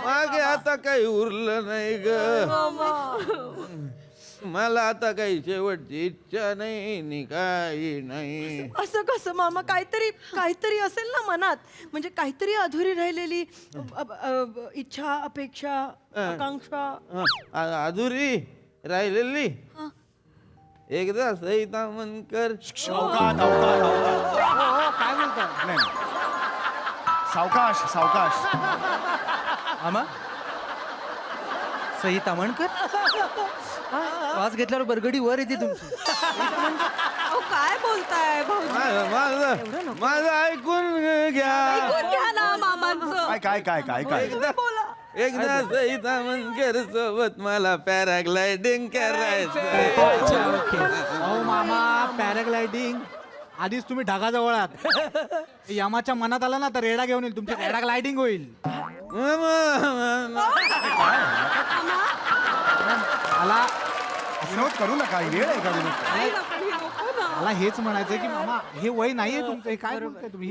मागे आता काही उरलं नाही ग मला आता काही शेवटची इच्छा नाही नि काही नाही असं कसं मामा काहीतरी असेल ना मनात म्हणजे काहीतरी अधुरी राहिलेली इच्छा अपेक्षा आकांक्षा अधुरी राहिलेली एकदा सहिता मनकर अवकाश काय बोलता नाही सावकाश सावकाश आमा सई तामणकर वास घेतल्यावर बरगडी वर येते तुमची अहो, काय बोलताय भाऊजी माझं ऐकून घ्या ऐकून घ्या ना मामांचं काय काय काय काय काय एकदा सहिता मनकर सोबत मला पॅराग्लायडिंग करायचं अहो मामा पॅराग्लायडिंग आधीच तुम्ही ढगाजवळ आहात यमाच्या मनात आला ना तर रेडा घेऊन येईल तुमची पॅराग्लायडिंग होईल मला विनोद करू नका वेळ आहे का विनोद नाही ना, पण हे नको ना. मला हेच म्हणायचंय की मामा हे वय नाहीये तुमचं हे काय बोलताय तुम्ही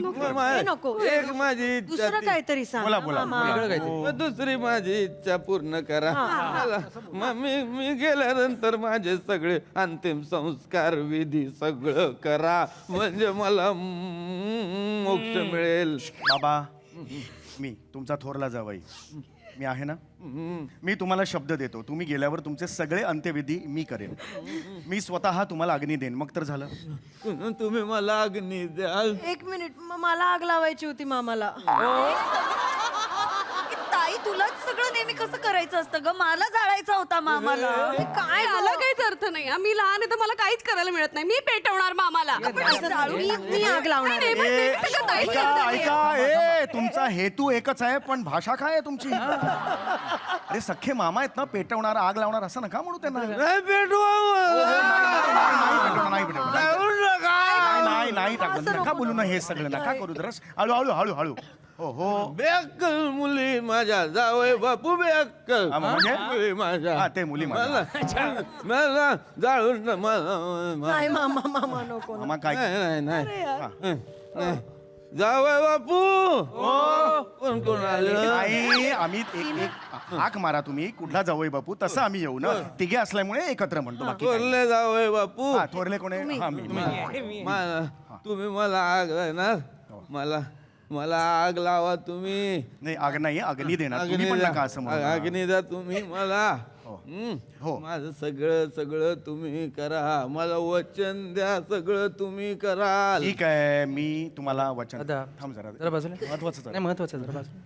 नको एक माझी इच्छा दुसरं ती. काहीतरी सांग बोला बोला मग दुसरी माझी इच्छा पूर्ण करा मला मग मी गेल्यानंतर माझे सगळे अंतिम संस्कार विधी सगळं करा म्हणजे मला मोक्ष मिळेल बाबा मी तुमचा थोरला जावई मी आहे ना मी तुम्हाला शब्द देतो तुम्ही गेल्यावर तुमचे सगळे अंत्यविधी मी करेन मी स्वतः तुम्हाला अग्नी देईन मग तर झालं तुम्ही मला अग्नी द्याल एक मिनिट मला आग लावायची होती मामाला ताई तुलाच सगळं नेहमी कसं करायचं असतं ग मला जाळायचा होता मामाला काय आला काहीच अर्थ नाही आम्ही लहान आहे तर मला काहीच करायला मिळत नाही मी पेटवणार मामाला मी आग लावणार नाही, पण ते सगळं ताईच ऐका करतात. ऐका ए तुमचा हेतू एकच आहे पण भाषा काय आहे तुमची अरे सख्खे मामा आहेत ना पेटवणार आग लावणार असं नका म्हणू त्यांना नाही पेटवा नाही नाही टाकलं नका बोलू ना हे सगळं नका करू जरा हळू हळू हळू हळू हो हो बेअक्कल मुली माझ्या जावय बापू बेअक्कल हा, म्हणजे? मुली माझ्या हा, ते मुली माझ्या. मला जाळून नाही मामा नको मामा काय नाही जावय बापू कोण कोण आलं नाही आम्ही एक हाक मारा तुम्ही कुठला जावई बापू तसं आम्ही येऊ ना तिघे असल्यामुळे एकत्र म्हणतो बाकी काही नाही. थोरले जावय बापू हा, थोरले कोण आहे हा मी तुम्ही मला आग देणार मला मला आग लावा तुम्ही नाही आग नाही अग्नी देणार तुम्ही अग्नी पण द्या. नका असं म्हणू. अग्नी द्या तुम्ही मला हो. हम्म. माझं सगळं तुम्ही करा मला वचन द्या सगळं तुम्ही कराल ठीक आहे मी तुम्हाला वचन दादा, थांब जरा जरा बाजूला महत्वाचं नाही महत्वाचं जरा बाजूला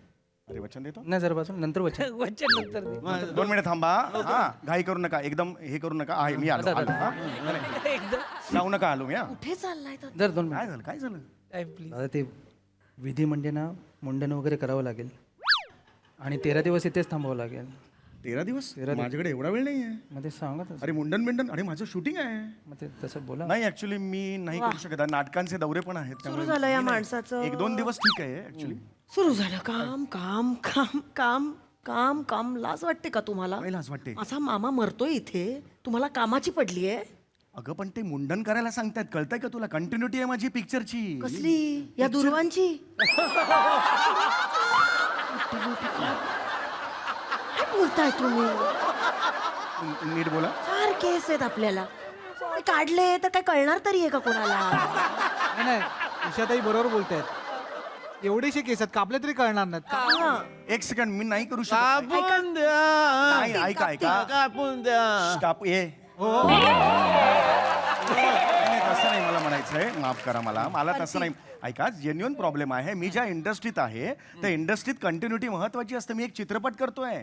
अरे वचन देतो नाही जरा बाजूला नंतर वचन वचन नंतर दे. 2 मिनिट थांबा हा घाई करू नका एकदम हे करू नका आहे मी आलो आलो, हा? नाही, नाही. एकदम जाऊ नका आलो मी हा कुठे चाललाय जर 2 काय झालं काय झालं टाइम प्लीज दादा ते विधी म्हणजे ना मुंडन वगैरे करावं लागेल आणि 13 दिवस इथेच थांबावं लागेल 13 दिवस माझ्याकडे एवढा वेळ नाही आहे मग ते सांगा तसं. अरे मुंडन बिंडन अरे माझं शूटिंग आहे मग ते तसं बोला नाही ऍक्च्युली मी नाही करू शकत नाटकांचे दौरे पण आहेत सुरू झालं या माणसाचं 1-2 दिवस ठीक आहे ऍक्च्युली सुरू झालं काम काम काम काम काम काम लाज वाटते का तुम्हाला लाज वाटते असा मामा मरतोय इथे तुम्हाला कामाची पडली आहे अगं पण ते मुंडन करायला सांगतायत, कळतंय का तुला? कंटिन्युटी आहे माझी पिक्चरची. कसली या दुर्वांची? काय बोलताय तुम्ही? नीट बोला. 4 केस आहेत आपल्याला, ते काढले तर काय कळणार तरी आहे का कोणाला? नाही नाही उषाताई बरोबर बोलतायत. एवढेशे केस आहेत, कापले तरी कळणार नाहीत. एक सेकंड, मी नाही करू शकत. कापून द्या. नाही, ऐका ऐका. कापून द्या. कापू ये. नाही, तसं नाही मला म्हणायचंय, माफ करा मला तसं नाही. ऐका, जेन्युइन प्रॉब्लेम आहे. मी ज्या इंडस्ट्रीत आहे त्या इंडस्ट्रीत कंटिन्युटी महत्वाची असते. मी एक चित्रपट करतोय,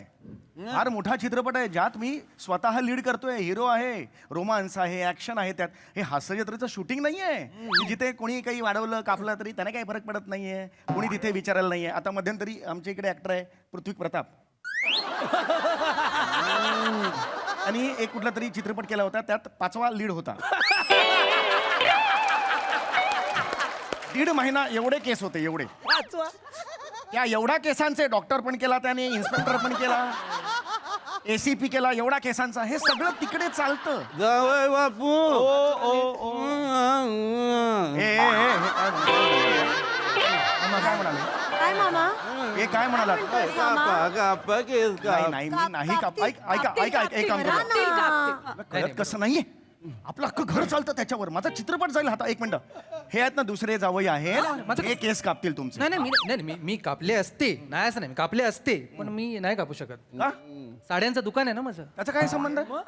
फार मोठा चित्रपट आहे, ज्यात मी स्वतः लीड करतोय. हिरो आहे, रोमांस आहे, ऍक्शन आहे. त्यात हे हास्यजत्रेचं शूटिंग नाहीये की जिथे कोणी काही वाढवलं कापलं तरी त्याने काही फरक पडत नाहीये, कोणी तिथे विचारायला नाहीये. आता मध्यंतरी आमच्या इकडे ऍक्टर आहे पृथ्वी प्रताप, आणि एक कुठला तरी चित्रपट केला होता, त्यात 5वा लीड होता. 1.5 महिना एवढे केस होते, एवढे. त्या एवढा केसांचे डॉक्टर पण केला त्याने, इन्स्पेक्टर पण केला, ACP केला, एवढा केसांचा. हे सगळं तिकडे चालतं. जावई बापू. काय म्हणाले? काय मामा? हे काय म्हणाला? कापा कापा केस काप. नाही मी नाही काप. ऐका एक काम करा. कळत कसं नाहीये, आपलं अख्खं घर चालतं त्याच्यावर. माझा चित्रपट जाईल हाता. एक मिनिट, हे आहेत ना दुसरे जावई आहेत, हे केस कापतील तुमचे. नाही मी कापले असते, नाही असं नाही, मी कापले असते पण मी नाही कापू शकत. का? साड्यांचं दुकान आहे ना माझं. त्याचा काय संबंध आहे?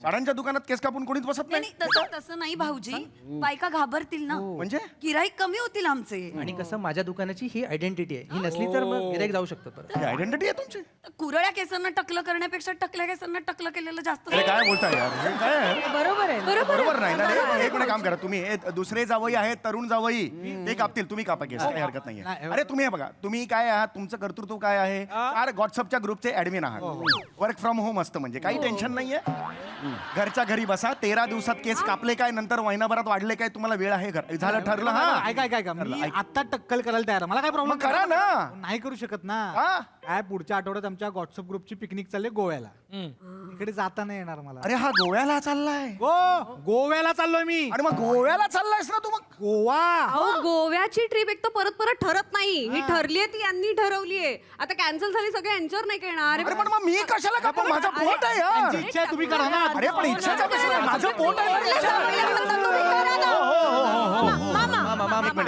साड्यांच्या दुकानात केस कापून कोणीच बसत नाही. तसं नाही भाऊजी, बायका घाबरतील ना, म्हणजे गिराईक कमी होतील आमचे. आणि कसं माझ्या दुकानाची ही आयडेंटिटी आहे, ही नसली तर मग गिराईक जाऊ शकतो परत. ही आयडेंटिटी आहे तुमची? कुरळ्या केसांना टकलं करण्यापेक्षा टकल्या केसांना टकलं केलेलं जास्त. अरे काय बोलताय यार, हे काय आहे? बरोबर आहे. बरोबर नाही ना रे. एक मिनिट काम करा तुम्ही, हे दुसरे जावई आहेत, तरुण जावई, ते कापतील, तुम्ही कापा केस, काही हरकत नाहीये. अरे तुम्ही हे बघा, तुम्ही काय आहात, तुमचं कर्तृत्व काय आहे? फार व्हॉट्सअपच्या ग्रुपचे ऍडमिन आहात, वर्क फ्रॉम होम असतं, म्हणजे काही टेन्शन नाहीये. घरच्या घरी बसा. 13 दिवसात केस कापले काय, नंतर महिनाभरात वाढले काय, तुम्हाला वेळ आहे? झालं, ठरलं. हा ऐका मी आता टक्कल करायला तयार आहे. मला काय प्रॉब्लेम? मग करा ना. नाही करू शकत ना. हा? काय पुढच्या आठवड्यात आमच्या व्हॉट्सअप ग्रुपची पिकनिक चालली गोव्याला. इकडे जाता नाही येणार मला. अरे हा गोव्याला चाललाय? गोव्याला चाललोय मी. अरे मग गोव्याला चाललायस ना तू? मग गोवा. अहो गोव्याची ट्रिप एक तर परत ठरत नाही. ही ठरलीये ती यांनी ठरवलीये. आता कॅन्सल झाली, सगळे यांच्यावर नाही येणार. अरे पण मग मी कशाला कापू? माझं पोट आहे यार. त्यांची इच्छा आहे, तुम्ही करा ना. अरे पण इच्छाचा प्रश्न आहे, माझं पोट आहे.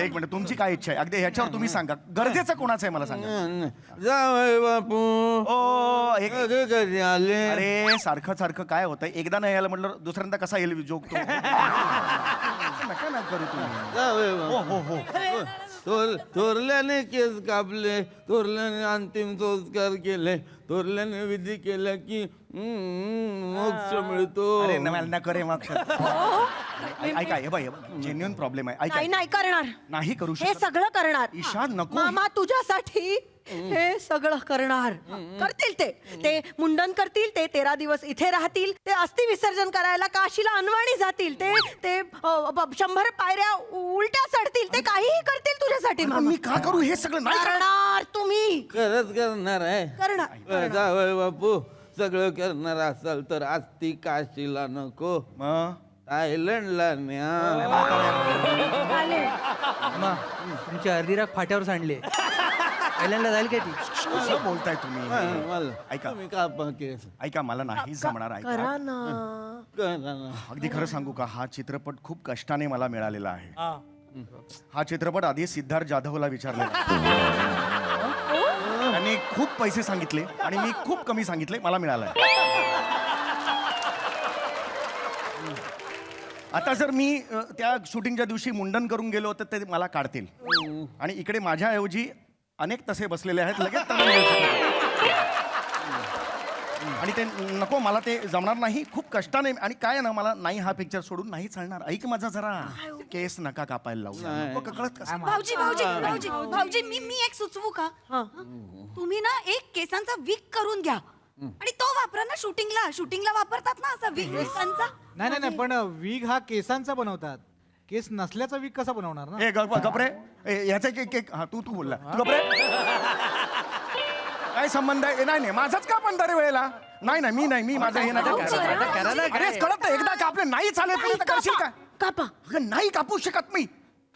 एक मिनिट, तुमची काय इच्छा आहे? अगदी ह्याच्यावर तुम्ही सांगा. गरजेचं कोणाचं आहे मला सांगा. जावई बापू. ओ घरी आले. अरे सारखं सारखं काय होतंय? एकदा नाही यायला म्हटलं दुसऱ्यांदा कसा येईल जोक तो? नका ना करू तुम्ही. जावई बापू. थोरल्याने केस कापले, थोरल्याने अंतिम संस्कार केले, थोरल्याने विधी केला की मोक्ष मिळतो. अरे नका रे मग. ऐका, हे बाई जेन्युइन प्रॉब्लेम आहे. ऐका, नाही करणार, नाही करू हे शकत. सगळं करणार. ईशा नको. मामा तुझ्यासाठी हे सगळं करणार. करतील ते मुंडन करतील, ते 13 दिवस इथे राहतील, ते अस्थि विसर्जन करायला काशीला अनवाणी जातील, ते 100 पायऱ्या उलट्या चढतील, ते काहीही करतील तुझ्यासाठी. पण मी का करू हे सगळं? नाही करणार तुम्ही. खरंच करणार आहे. करणार. जावई बापू, सगळं करणार असाल तर आस्ती काशीला नको, मग थायलंडला न्या. अम्मा, तुमची अर्धी राख फाट्यावर सांडली. आयलंडला जाईल काय ती? कसं बोलताय तुम्ही? मला ऐका. तुम्ही कापा केस. ऐका, मला नाही जमणार. ऐका, करा ना. करा ना. अगदी खरं सांगू का, हा चित्रपट खूप कष्टाने मला मिळालेला आहे. हा चित्रपट आधी सिद्धार्थ जाधवला विचारलेला. त्यांनी खूप पैसे सांगितले आणि मी खूप कमी सांगितले, मला मिळालाय. आता जर मी त्या शूटिंगच्या दिवशी मुंडन करून गेलो तर ते मला काढतील, आणि इकडे माझ्याऐवजी अनेक तसे बसलेले आहेत, लगेच त्यांना मिळू शकतं. आणि ते नको, मला ते जमणार नाही. खूप कष्टाने. आणि काय आहे ना, मला नाही हा पिक्चर सोडून नाही चालणार. ऐक माझा जरा, केस नका कापायला लावू. नको, कळत कसं? भाऊजी मी एक सुचवू का? तुम्ही ना एक केसांचा विक करून घ्या आणि तो वापरा ना शूटिंगला वापरतात ना असा विक केसांचा. नाही पण वीग हा केसांचा बनवतात. केस नसल्याचा वीग कसा बनवणार ना? ए गपरे, ह्याचा केक. हा तू बोलला. तू गपरे. काय संबंध आहे? नाही माझाच का पण दर वेळेला नाही नाही मी माझं हे नाही अरे कळत नाही. एकदा कापले नाही चालेल पण आता करशील का? कापा. अगं, नाही कापू शकत मी.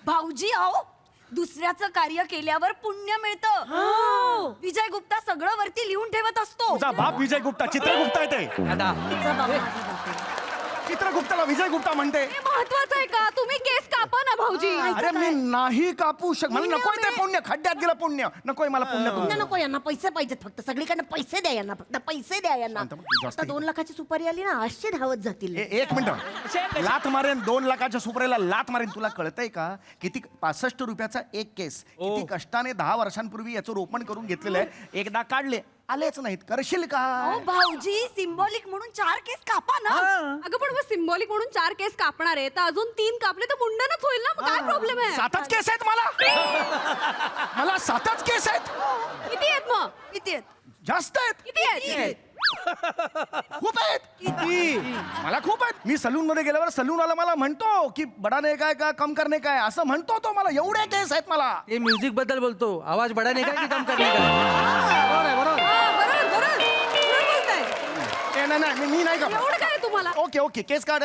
भाऊजी अहो दुसऱ्याचं कार्य केल्यावर पुण्य मिळतं. विजय गुप्ता सगळं वरती लिहून ठेवत असतो. तुझा बाप विजय गुप्ता चित्रगुप्ता आहे ते. चित्रगुप्ताला विजय गुप्ता म्हणते. महत्वाचं आहे का? तुम्ही केस कापा ना भाऊजी. अरे मी नाही कापू शकत. मला नकोय ते पुण्य. खड्ड्यात गेलं पुण्य. नकोय मला पुण्य. पुण्य नको यांना, पैसे पाहिजेत फक्त. सगळीकडनं पैसे द्या यांना, फक्त पैसे द्या यांना. शांत बस, जास्त आता 2 लाखाची सुपारी आली ना, 800 धावत जातील. एक मिनिट. लात मारेन 2 लाखाच्या सुपरेला लात मारेन. तुला कळतंय का किती 65 रुपयाचा एक केस किती कष्टाने 10 वर्षांपूर्वी याचं रोपण करून घेतलेलं आहे. एकदा काढले आलेच नाहीत. करशील का? अहो भाऊजी सिम्बॉलिक म्हणून 4 केस कापा ना. अगं पण मग सिम्बॉलिक म्हणून 4 केस कापणार आहे तर अजून 3 कापले तर मुंडनच होईल ना. मग काय प्रॉब्लेम आहे? 7च केस आहेत मला 7च केस आहेत. किती आहेत मग? किती आहेत? जास्त आहेत. किती आहेत? खूप आहेत. मला खूप आहेत. मी सलून मध्ये गेल्यावर सलून वाला मला म्हणतो की बडाने काय का कम करणे काय असं म्हणतो तो. मला एवढे केस आहेत मला. ते म्युझिक बद्दल बोलतो. आवाज बडाने काय की कम करणे काय? बरोबर बोलताय. नाही मी नाही एवढं का. काय तुम्हाला? ओके केस काढ.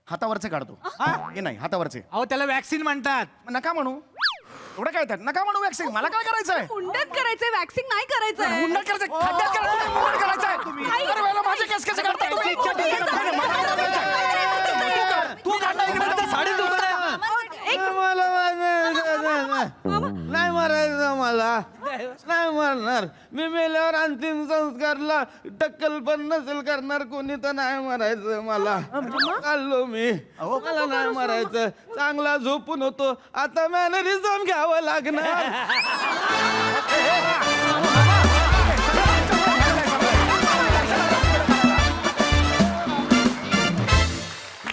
हातावरचे काढतो. हे नाही हातावरचे. अहो त्याला वॅक्सिन म्हणतात. नका म्हणू. एवढं काय त्यात नका म्हणू वॅक्सिंग. मला काय करायचंय? मुंडन करायचंय, वॅक्सिंग नाही करायचंय. मुंडन करायचंय. खड्ड्यात करायचंय. मुंडन करायचंय. दर वेळेला माझे केस कसे काढताय तुम्ही? तू काढणार इकडे. साडी दुखत नाही मारायचं मला. नाही मारणार. मी मेल्यावर अंतिम संस्कारला टक्कल पण नसेल करणार कोणी तर नाही मारायचं मला. चाललो मी. मला नाही मारायचं. चांगला झोपून होतो. आता मॅनरिझम घ्यावं लागणार.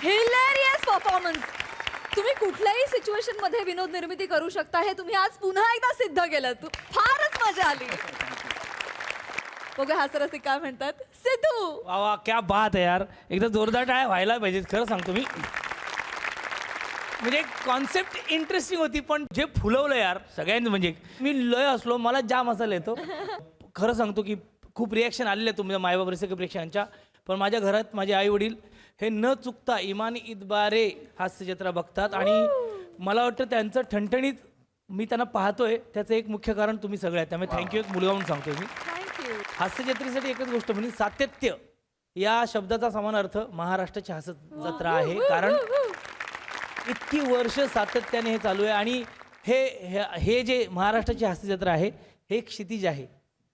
Hilarious performance. तुम्ही कुठल्याही सिच्युएशन मध्ये विनोद निर्मिती करू शकता हे तुम्ही आज पुन्हा एकदा सिद्ध केलं. फारच मजा आली. बघा हास्यरसिक काय म्हणतात. सिद्धू वा वा क्या बात आहे यार. एकदा जोरदार टाळ्या व्हायला पाहिजेत. खरं सांगतो मी. म्हणजे कॉन्सेप्ट इंटरेस्टिंग होती पण जे फुलवलं यार सगळ्यांनी. म्हणजे मी लय असलो मला जाम हसायला येतो. खरं सांगतो की खूप रिॲक्शन आलेले आहेत तुमच्या मायबाप रसिक प्रेक्षकांच्या. पण माझ्या घरात माझे आई वडील हे न चुकता इमानी इतबारे हास्यजत्रा बघतात आणि मला वाटतं त्यांचं ठणठणीत मी त्यांना पाहतोय त्याचं एक मुख्य कारण तुम्ही सगळे आहेत. त्यामुळे थँक्यू. एक मुलगा म्हणून सांगतोय मी. हास्यजत्रेसाठी एकच गोष्ट म्हणजे सातत्य या शब्दाचा समान अर्थ महाराष्ट्राची हास्य जत्रा आहे. कारण इतकी वर्ष सातत्याने हे चालू आहे आणि हे जे महाराष्ट्राची हास्य जत्रा आहे हे क्षितिज आहे.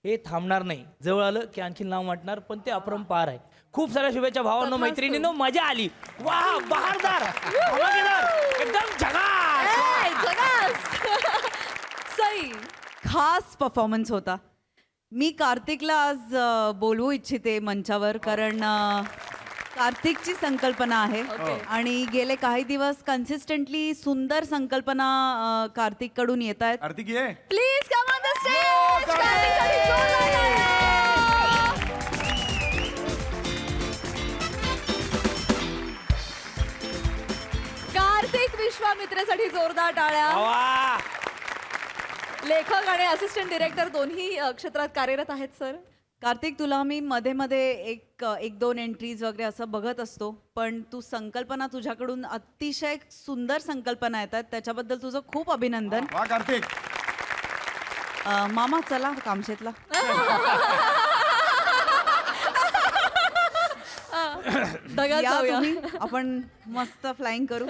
हे थांबणार नाही. जवळ आलं की आणखी नाव वाटणार पण ते अपरंपार आहे. खूप साऱ्या शुभेच्छा भावांनो मैत्रिणींनो. मजा आली. वा बहारदार एकदम झकास. सई खास परफॉर्मन्स होता. मी कार्तिकला आज बोलवू इच्छिते मंचावर कारण कार्तिकची संकल्पना आहे आणि गेले काही दिवस कन्सिस्टंटली सुंदर संकल्पना कार्तिक कडून येत आहेत. कार्तिक ये. Please come on the stage. कार्तिकसाठी जोरदार टाळ्या. कार्तिक विश्वामित्रेसाठी जोरदार टाळ्या. वा. लेखक आणि असिस्टंट डिरेक्टर दोन्ही क्षेत्रात कार्यरत आहेत सर. कार्तिक तुला मी मध्ये मध्ये एक 2 एंट्रीज वगैरे असं बघत असतो पण तू संकल्पना तुझ्याकडून अतिशय सुंदर संकल्पना येतात त्याच्याबद्दल तुझं खूप अभिनंदन. वा कार्तिक. मामा चला कामशेतला. ढगात या जाऊया. तुम्ही. आपण मस्त फ्लाइंग करू.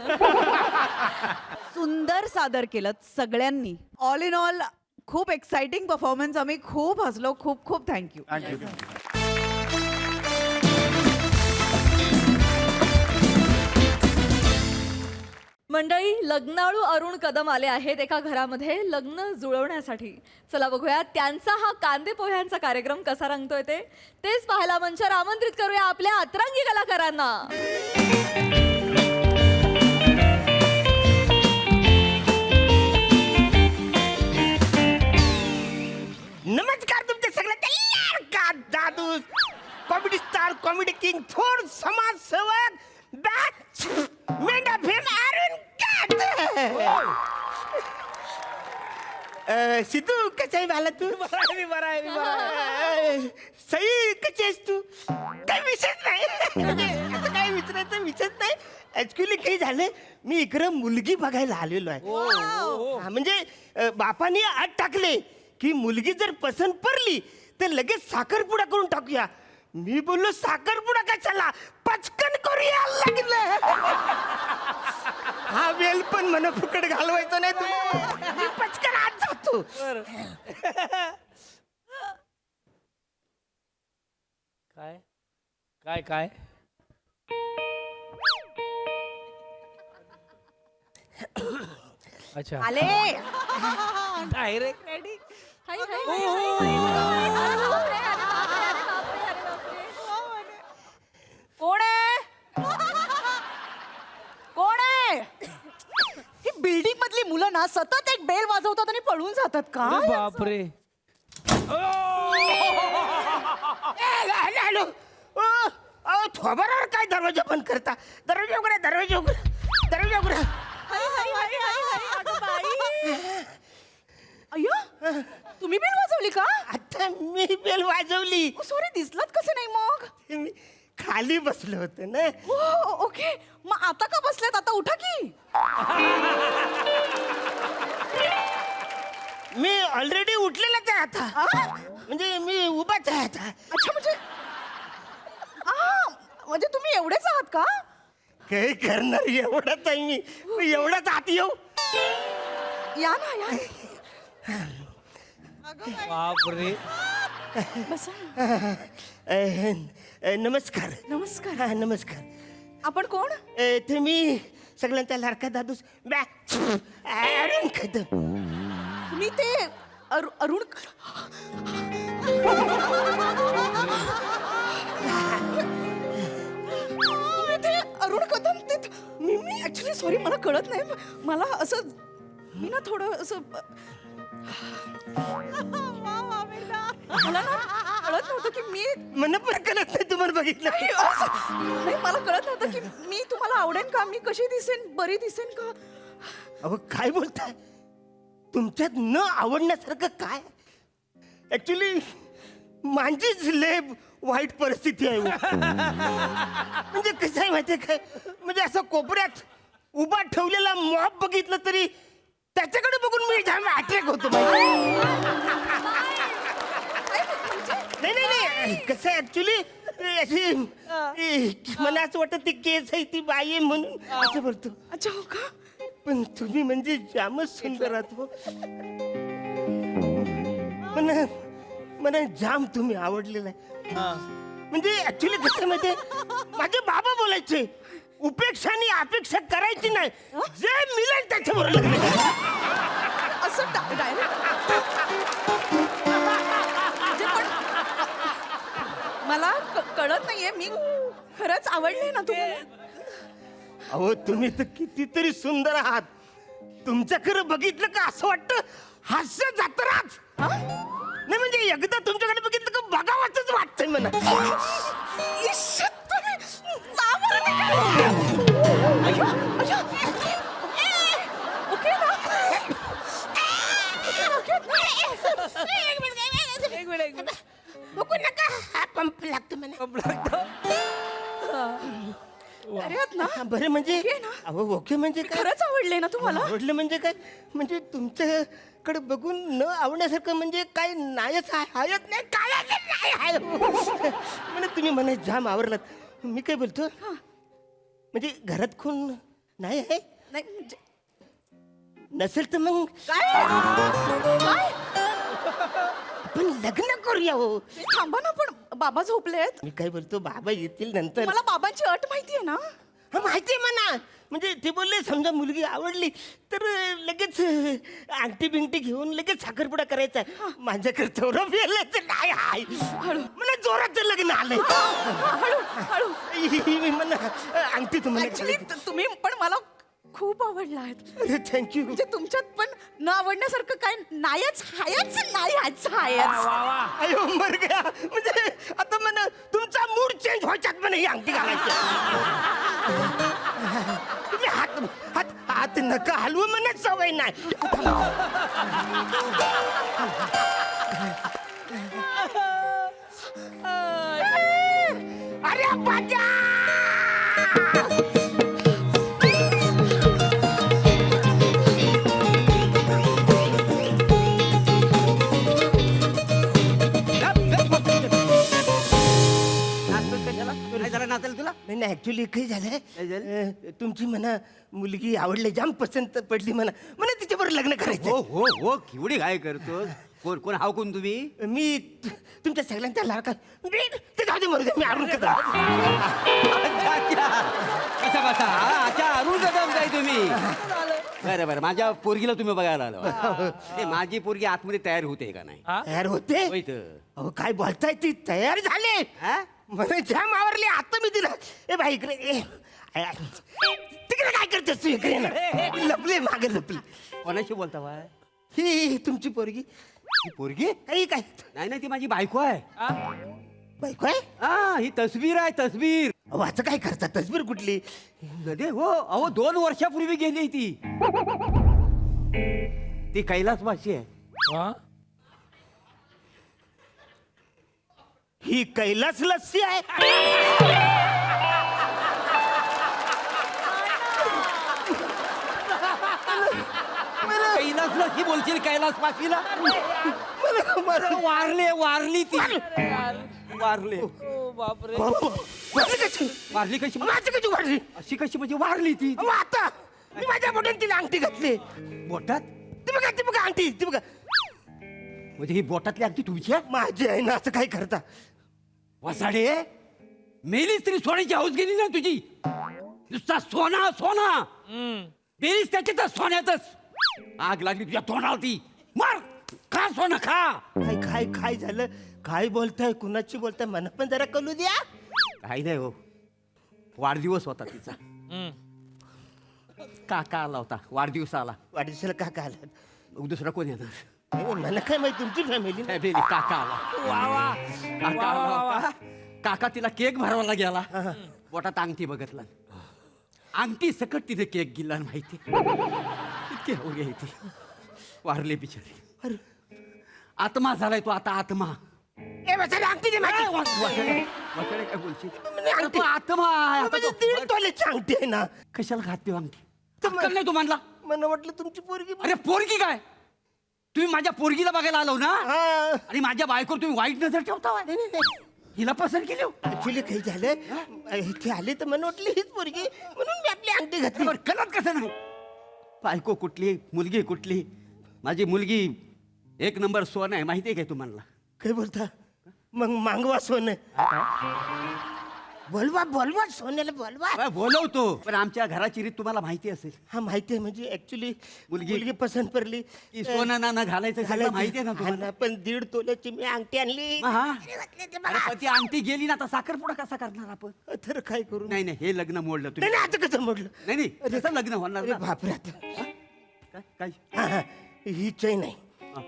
सुंदर सादर केलं सगळ्यांनी. ऑल इन ऑल खूप एक्साइटिंग परफॉर्मन्स. आम्ही खूप हसलो. खूप खूप थँक्यू. थँक्यू. मंडळी लग्नाळू अरुण कदम आले आहेत एका घरामध्ये लग्न जुळवण्यासाठी. चला बघूया त्यांचा हा कांदे पोह्यांचा कार्यक्रम कसा रंगतोय तेच पाहायला मंचावर आमंत्रित करूया आपल्या अतरंगी कलाकारांना. नमस्कार तुमचे सगळे का जादू कॉमेडी स्टार कॉमेडी किंग थोर समाजसेवक मेंढा फिर अरुण सिद्धू कसा आहे मला तू सई कशी आहेस तू काही विषयच नाही म्हणजे असं काही विचारायचं विषयच नाही ऍक्च्युली काही झालं मी इकडं मुलगी बघायला आलेलो आहे हा, म्हणजे बापाने आत टाकले की मुलगी जर पसंत पडली तर लगेच साखरपुडा करून टाकूया मी बोललो साखरपुडा कशाला पचकन करूया लागलं हा वेल पण मला फुकट घालवायचा नाही तुम्ही मी पचकन आत जातो काय काय काय अच्छा आले डायरेक्ट हाय, हाय, हाय, हाय, हाय, हाय. अरे बापरे, अरे बापरे, अरे बापरे, अरे बापरे. कोण आहे कोण आहे ही बिल्डिंग मधली मुलं ना सतत एक बेल वाजवतात आणि पळून जातात का अरे बापरे हॅलो थोबारावर काय दरवाजा बंद करता दरवाजा उघडा दरवाजा उघडा दरवाजा उघडा हाय, हाय, हाय, हाय, हाय. अगं बाई. अय्या तुम्ही बेल वाजवली का आता मी बेल वाजवली सॉरी दिसलात कसं नाही मग मी खाली बसलो होतो ना ओ, ओके मग आता का बसल्यात आता उठा की मी ऑलरेडी उठलेलाच आहे आता म्हणजे मी उभाच आहे आता अच्छा म्हणजे म्हणजे तुम्ही एवढेच आहात का काही करणार एवढाच आहे मी एवढाच आत येऊ या ना या बापरे नमस्कार नमस्कार हा नमस्कार आपण कोण ते मी सगळ्यांचा लाडका दादूस अरुण कदम मी ते अरुण तुम्ही ते अरुण कदम ते मी ऍक्च्युली सॉरी मला कळत नाही मला असं मी ना थोडं असं मला ना कळत नव्हतं की मी मला पण कळत नाही तुम्हाला बघितलं नाही मला कळत नव्हतं की मी तुम्हाला आवडेन का मी कशी दिसेन बरी दिसेन का अहो काय बोलताय तुमच्यात न आवडण्यासारखं काय ऍक्च्युली माझीच लय वाईट परिस्थिती आहे म्हणजे कसं आहे माहितीये काय म्हणजे असं कोपऱ्यात उभा ठेवलेला मॉब बघितलं तरी त्याच्याकडे बघून मी जाम अट्रॅक्ट होतो नाही कसं आहे ऍक्च्युली अशी मला असं वाटतं ती केस आहे ती बाई आहे म्हणून असं बोलतो अच्छा हो का पण तुम्ही म्हणजे जामच सुंदर आहात हो. मला जाम तुम्ही आवडलेला आहे म्हणजे ऍक्च्युली कसं माहितीये माझे बाबा बोलायचे उपेक्षा आणि अपेक्षा करायची नाही जे मिळेल त्याच्याबरोबर लग्न करा. असं डायरेक्ट म्हणजे पण मला कळत नाहीये मी खरंच आवडले ना तुम्हाला अहो तुम्ही तर कितीतरी सुंदर आहात तुमच्याकडे बघितलं का असं वाटतं हास्य जत्राच नाही म्हणजे एकदा तुमच्याकडे बघितलं का बघावंच वाटतंय मला ओके ना एक मिनिट बघू नका हा पंप लागतो मला अरे आहात ना बरं म्हणजे ओके ना? अहो ओके म्हणजे काय खरंच आवडले ना तुम्हाला आवडलं म्हणजे काय म्हणजे तुमच्याकडे बघून न आवडण्यासारखं म्हणजे काय नायच हायच नाही काय नाही आहे म्हणजे तुम्ही मला जाम आवडलात मी काय बोलतो म्हणजे घरात कोण नाही आहे नाही म्हणजे नसेल तर मग काय आपण लग्न करूया हो ते थांबा ना पण बाबा झोपलेत मी काय बोलतो बाबा येतील नंतर मला बाबांची अट माहितीये ना हा माहिती आहे म्हणा म्हणजे ते बोलले समजा मुलगी आवडली तर लगेच अंगठी बिंगटी घेऊन लगेच साखरपुडा करायचा माझ्याकडे तेवढं वेळच नाही आहे मला जोराचं लग्न आलंय मी म्हणा अंगठी तुम्हाला ऍक्च्युली तुम्ही पण मला खूप आवडला आहेत थँक्यू म्हणजे तुमच्यात पण न आवडण्यासारखं काय नायच हायच नायच हायच अयो मर गया म्हणजे आता म्हणा तुमचा मूड चेंज व्हायच्यात म्हणा ही अंगठी घालायची तुम्ही हात हात हात हात नका हलवू म्हणत सवय नाही. अरे बाजा नाही ऍक्च्युली काही झालंय तुमची म्हणा मुलगी आवडली जाम पसंत पडली म्हणा तिच्याबरोबर लग्न करायचं. हो हो हो केवढी काय करतो कोण कोण हाव कोण तुम्ही मी तुमच्या सगळ्यांचा लाडका ते जाऊ दे मरू दे, मी अरुण कदम. कसा बसा अच्छा अरुण कदम काय तुम्ही बरं बरं माझ्या पोरगीला तुम्ही बघायला आलो ते माझी पोरगी आतमध्ये तयार होते का नाही तयार होते होय तर. अहो काय बोलताय ती तयार झाले हा? मला जाम आवरले आता मी तिला ए बाई इकडे तिकडे काय करतेस तू इकडे ना. लपले मागे लपले. कोणाशी बोलता बा ही तुमची पोरगी ही पोरगी काही काय नाही नाही ती माझी बायको आहे बायको आहे. हा ही तस्वीर आहे तस्वीर अहो असं काय करता तसबीर कुठली गदे हो अहो 2 वर्षापूर्वी गेली ती कैलासवासी आहे वा ही कैलास लस्सी आहे. कैलासला ही बोलशील कैलासवासीला वारली ती वारले बापरे वारली कशी वारली कशी माझी कशी वारली अशी कशी म्हणजे वारली ती अहो, आता मी माझ्या बोटात तिला अंगठी घातली. बोटात ती बघा अंगठी ती बघा म्हणजे ही बोटातली अगदी तुमची आहे? माझी आहे ना असं काय करता. वसाडे मेलीस तरी सोन्याची हाऊस गेली ना तुझी नुसता सोना सोना मेलीस त्याच्यातच सोन्यातच आग लागली तुझ्या तोंडाला ती मार खा सोनं खा काय काय काय झालं काय बोलताय कुणाची बोलताय मला पण जरा कळू द्या. काही नाही हो वाढदिवस होता तिचा काका आला होता वाढदिवसाला वाढदिवसाला काका आला दुसरा कोण येणार मला काय माहिती तुमची फॅमिली फॅमिली काका आला काका आला होता काका तिला केक भरवायला गेला बोटात अंगठी बघितला अंगठी सकट तिने केक गिल्ला माहिती इतके अवघे आहे ती वारले बिचारी आत्मा झालाय तो आता आत्मा ए बसा अंगठी दे माझी. वाकडे काय बोलशील अंगठी. तो आत्मा आहे. आता म्हणजे तो- 1.5 तोल्याची अंगठी आहे ना. कशाला खाते अंगठी अक्कल नाही तुम्हाला मला वाटलं तुमची पोरगी अरे पोरगी काय तुम्ही माझ्या पोरगीला बघायला आलो ना हा. आणि माझ्या बायकोवर तुम्ही वाईट नजर ठेवता नाही, नाही, नाही. हिला पसंत केली हो. ऍक्च्युली काही झालं इथे आले तर मला वाटलं हीच पोरगी म्हणून मी आपली अंगठी घातली. बरं, कळत कसं नाही बायको कुठली मुलगी कुठली माझी मुलगी 1 नंबर सोन आहे माहिती आहे काय तुम्हाला काय बोलता मग मागवा सोनं बोलवा बोलवा सोन्याला बोलवा. बोलवतो पण आमच्या घराची रीत तुम्हाला माहिती असेल हा माहिती आहे म्हणजे ऍक्च्युली मुलगी- मुलगी पसंत पडली की सोनं नाणं घालायचं सगळं माहिती आहे ना तुम्हाला हा, पण 1.5 तोल्याची मी अंगठी आणली. हा. अरे वाटलं ते अरे बघा. पण ती अंगठी गेली ना आता साखरपुडा कसा करणार आपण तर काय करू नाही नाही हे लग्न मोडलं नाही तुम्ही नाही, आता कसं म्हटलं नाही नाही त्याचं लग्न होणार अरे ना. बापरे आता काय काय हा, हा. ही चैन आहे हा.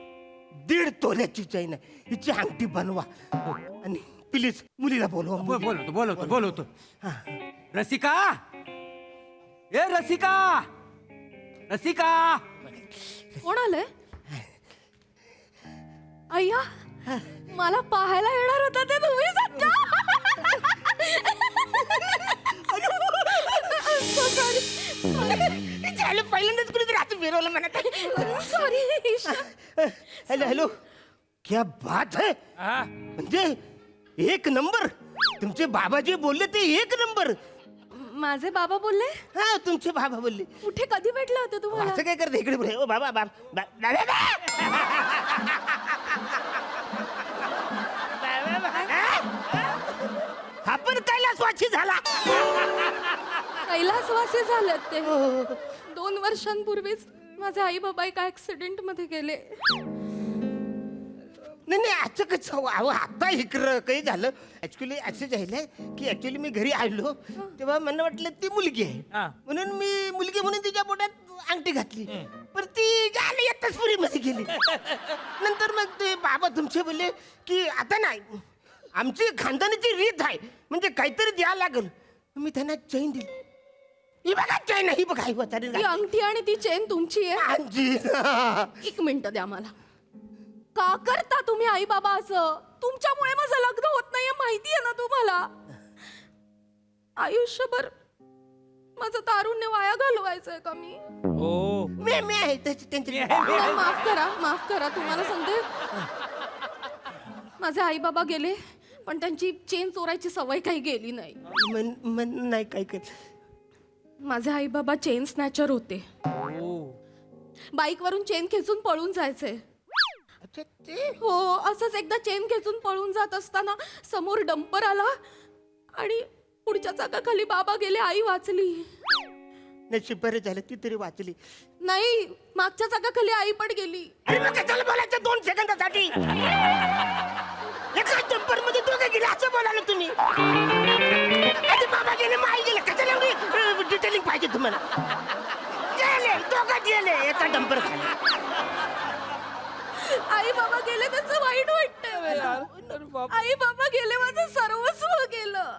1.5 तोल्याची चैन आहे हिची अंगठी बनवा आणि प्लीज मुलीला बोलवा. बोलवतो बोलवतो बोलवतो रसिका ए रसिका रसिका कोण आलंय अय्या मला पाहायला येणार होता ते तुम्हीच आहात झालं पहिल्यांदाच कुणीतरी हात फिरवलं म्हणा. सॉरी हॅलो हॅलो क्या बात है म्हणजे 1 नंबर तुमचे बाबा जे बोलले ते 1 नंबर. माझे बाबा बोलले हा तुमचे बाबा बोलले कुठे कधी भेटलं होतं तुम्हाला असं काय करते इकडे पुढे ओ बाबा बाबा हा पण कैलासवासी झाला. कैलासवासी झालेत ते 2 वर्षांपूर्वीच माझे आई बाबा एका ऍक्सिडेंट मध्ये गेले नाही नाही असं कसं अहो आता इकडं काही झालं ऍक्च्युली असं झालंय की ऍक्च्युली मी घरी आलो तेव्हा मला वाटलं ती मुलगी आहे म्हणून मी मुलगी म्हणून तिच्या पोटात अंगठी घातली पण ती झाली आताच पुरीमध्ये गेली. नंतर मग ते बाबा तुमचे बोलले की आता नाही आमची खानदानाची रीत आहे म्हणजे काहीतरी द्यावं लागेल. मी त्यांना चैन दिली ही बघा चैन, ही बघा, ही बघा. ती अंगठी आणि ती चेन तुमची आहे. आजी. 1 मिनिट द्या मला. का करता तुम्ही आई बाबा असं? तुमच्यामुळे माझं लग्न होत नाहीये, माहितीये ना तुम्हाला. आयुष्यभर माझं तारुण्य वाया घालवायचंय का मी? हो मी आहे त्यांच्या नाही, माफ करा तुम्हाला सांगते. माझे आई बाबा गेले पण त्यांची चेन चोरायची सवय काही गेली नाही. मन नाही काय कर. माझे आई बाबा चेन स्नॅचर होते. बाईक वरून चेन खेचून पळून जायचे. अच्छा ते हो, असंच एकदा चेन खेचून पळून जात असताना समोर डंपर आला आणि पुढच्या चाकाखाली बाबा गेले, आई वाचली. नशीब बरं झालं ती तरी वाचली. नाही, मागच्या चाकाखाली आई पण गेली. अरे मग कशाला बोलायचं 2 सेकंदासाठी? एका जम्पर मध्ये दोघे गेले असं बोलायला तुम्ही? अरे बाबा गेले, माई गेले, कशाला एवढी डिटेलिंग पाहिजे तुम्हाला? गेले दोघं गेले एका डंपर खाली. आई बाबा गेले त्याचं वाईट वाटतंय मला. आई बाबा गेले, माझं सर्वस्व गेलं.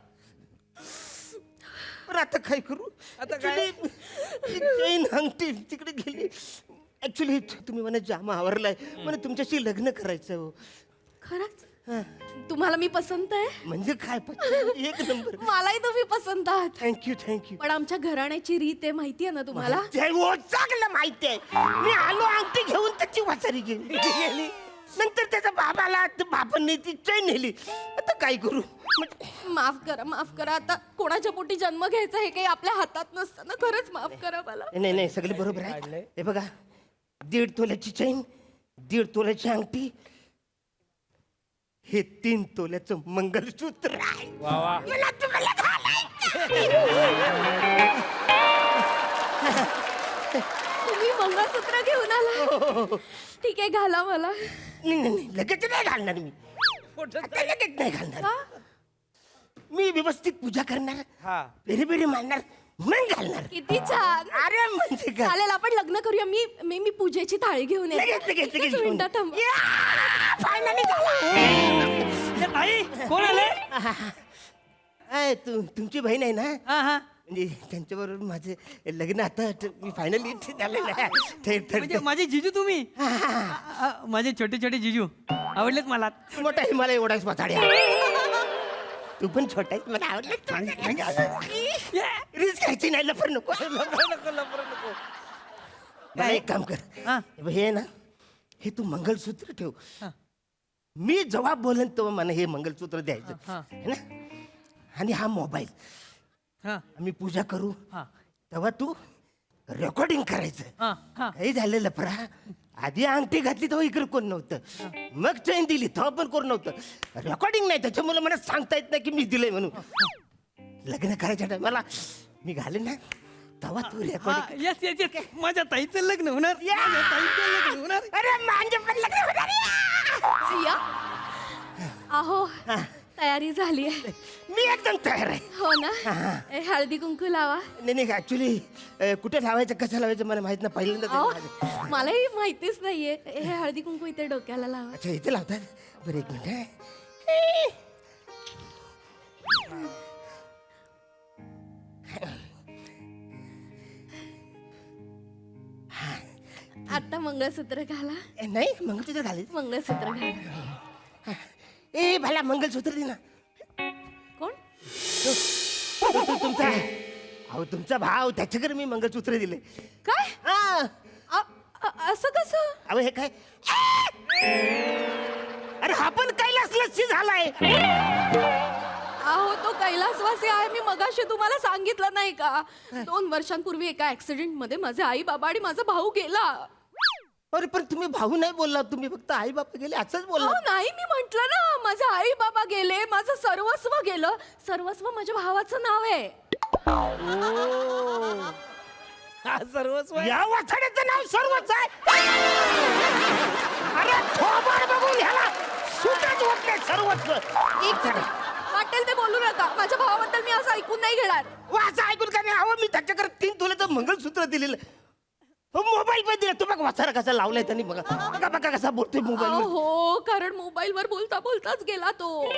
पण आता काय करू? आता काय? चैन अंगठी तिकडे गेली. ऍक्च्युली तुम्ही मला जाम आवरलाय, मला तुमच्याशी लग्न करायचं हो. खरंच? तुम्हाला मी पसंत आहे? म्हणजे काय एक नंबर. मलाही तुम्ही पसंत आहात. थँक्यू. पण आमच्या घराण्याची रीत आहे, माहितीये ना तुम्हाला. चांगलं माहिती आहे. मी आलो अंगठी घेऊन त्याची वाचारी गेली. नंतर त्याच्या बाबाला बाबांनी ती चैन नेली. आता काय करू? माफ करा. आता कोणाच्या पोटी जन्म घ्यायचा हे काही आपल्या हातात नसतं ना. खरंच माफ करा मला. नाही सगळे बरोबर आहे. हे बघा, 1.5 तोल्याची चैन, 1.5 तोल्याची अंगठी, हे 3 तोल्याचं मंगलसूत्र आहे. मला तुम्हाला तुम्ही मंगळसूत्र घेऊन आला. ठीक आहे, घाला मला. नाही लगेच नाही घालणार मी. आता लगेच नाही घालणार. का? मी व्यवस्थित पूजा करणार, पेरी मारणार, मग घालणार. किती छान. अरे म्हणजे काय? चालेल, आपण लग्न करूया. मी पूजेची थाळी घेऊन लगेच एकच घेऊन. मिनिटं थांबा. फायनली झाला. ताई कोण आले? तुमची बहीण आहे ना? हा हा. म्हणजे त्यांच्याबरोबर माझे लग्न आता मी फायनली झालेलं आहे. म्हणजे माझे जिजू तुम्ही? माझे छोटे छोटे जिजू आवडलेत मला. मोठा आहे मला एवढाच पचाड्या. तू पण छोटा आहेस, मला आवडलं. रिस्क घ्यायची नाही, लफर नको. मला एक काम कर. हे आहे ना, हे तू मंगलसूत्र ठेव. मी जवाब बोलन तेव्हा मला हे मंगलसूत्र द्यायचं है ना. आणि हा मोबाईल आम्ही पूजा करू तेव्हा तू रेकॉर्डिंग करायचं. काही झालं लफरा. आधी अंगठी घातली तेव्हा इकडे कोण नव्हतं, मग चैन दिली तेव्हा पण कोण नव्हतं. रेकॉर्डिंग नाही, त्याच्यामुळे मला सांगता येत नाही की मी दिलंय म्हणून. लग्न करायच्या टायमाला मी घालेन ना तेव्हा तू रेकॉर्डिंग. येस माझ्या ताईचं लग्न होणार. अरे माझे पण लग्न होणार. सिया, अहो तयारी झाली आहे. मी एकदम तयार आहे. हो ना. हळदी कुंकू लावा. नाही ऍक्च्युली कुठे लावायचं कसं लावायचं मला माहित नाही. पहिल्यांदा अहो, मलाही माहितीच नाहीये. हे हळदी कुंकू इथे डोक्याला लावा. अच्छा इथे लावतात. बरं एक मिनिट. आता मंगळसूत्र घाला. नाही मंगलसूत्र घालायचं. मंगळसूत्र घाला. ए भला मंगलसूत्र दे ना. कोण? तुमचा अहो तुमचा भाव, त्याच्याकडे मी मंगलसूत्र दिले. काय? असं कसं? अहो हे काय? अरे हा पण कैलास लस्सी झालाय. अहो तो कैलासवासी आहे. मी मगाशी तुम्हाला सांगितलं नाही का? 2 वर्षांपूर्वी एका ऍक्सिडेंट मध्ये माझे आई बाबा आणि माझा भाऊ गेला. अरे पण तुम्ही भाऊ नाही बोलला, तुम्ही फक्त आई बाबा गेले असंच बोलला. अहो नाही, मी म्हंटल ना माझे आई बाबा गेले, माझं सर्वस्व गेलं. सर्वस्व माझ्या भावाचं नाव आहे. सर्वस्व या वाचण्याचं नाव सर्वच आहे. अरे थोबाड बघून ह्याला सुटच होत नाही. सर्वस्व एक सेकंड. वाटेल ते बोलू नका. माझ्या भावाबद्दल मी असं ऐकून नाही घेणार. असं ऐकून का नाही? अहो मी त्याच्याकडे 3 तोल्याचं मंगलसूत्र दिलेलं. मोबाईल पण दिला. तू बघ वाचारा कसा लावलाय त्यांनी. बघा कसा बोलतोय मोबाईल. हो, कारण मोबाईल वर बोलता बोलताच गेला तो.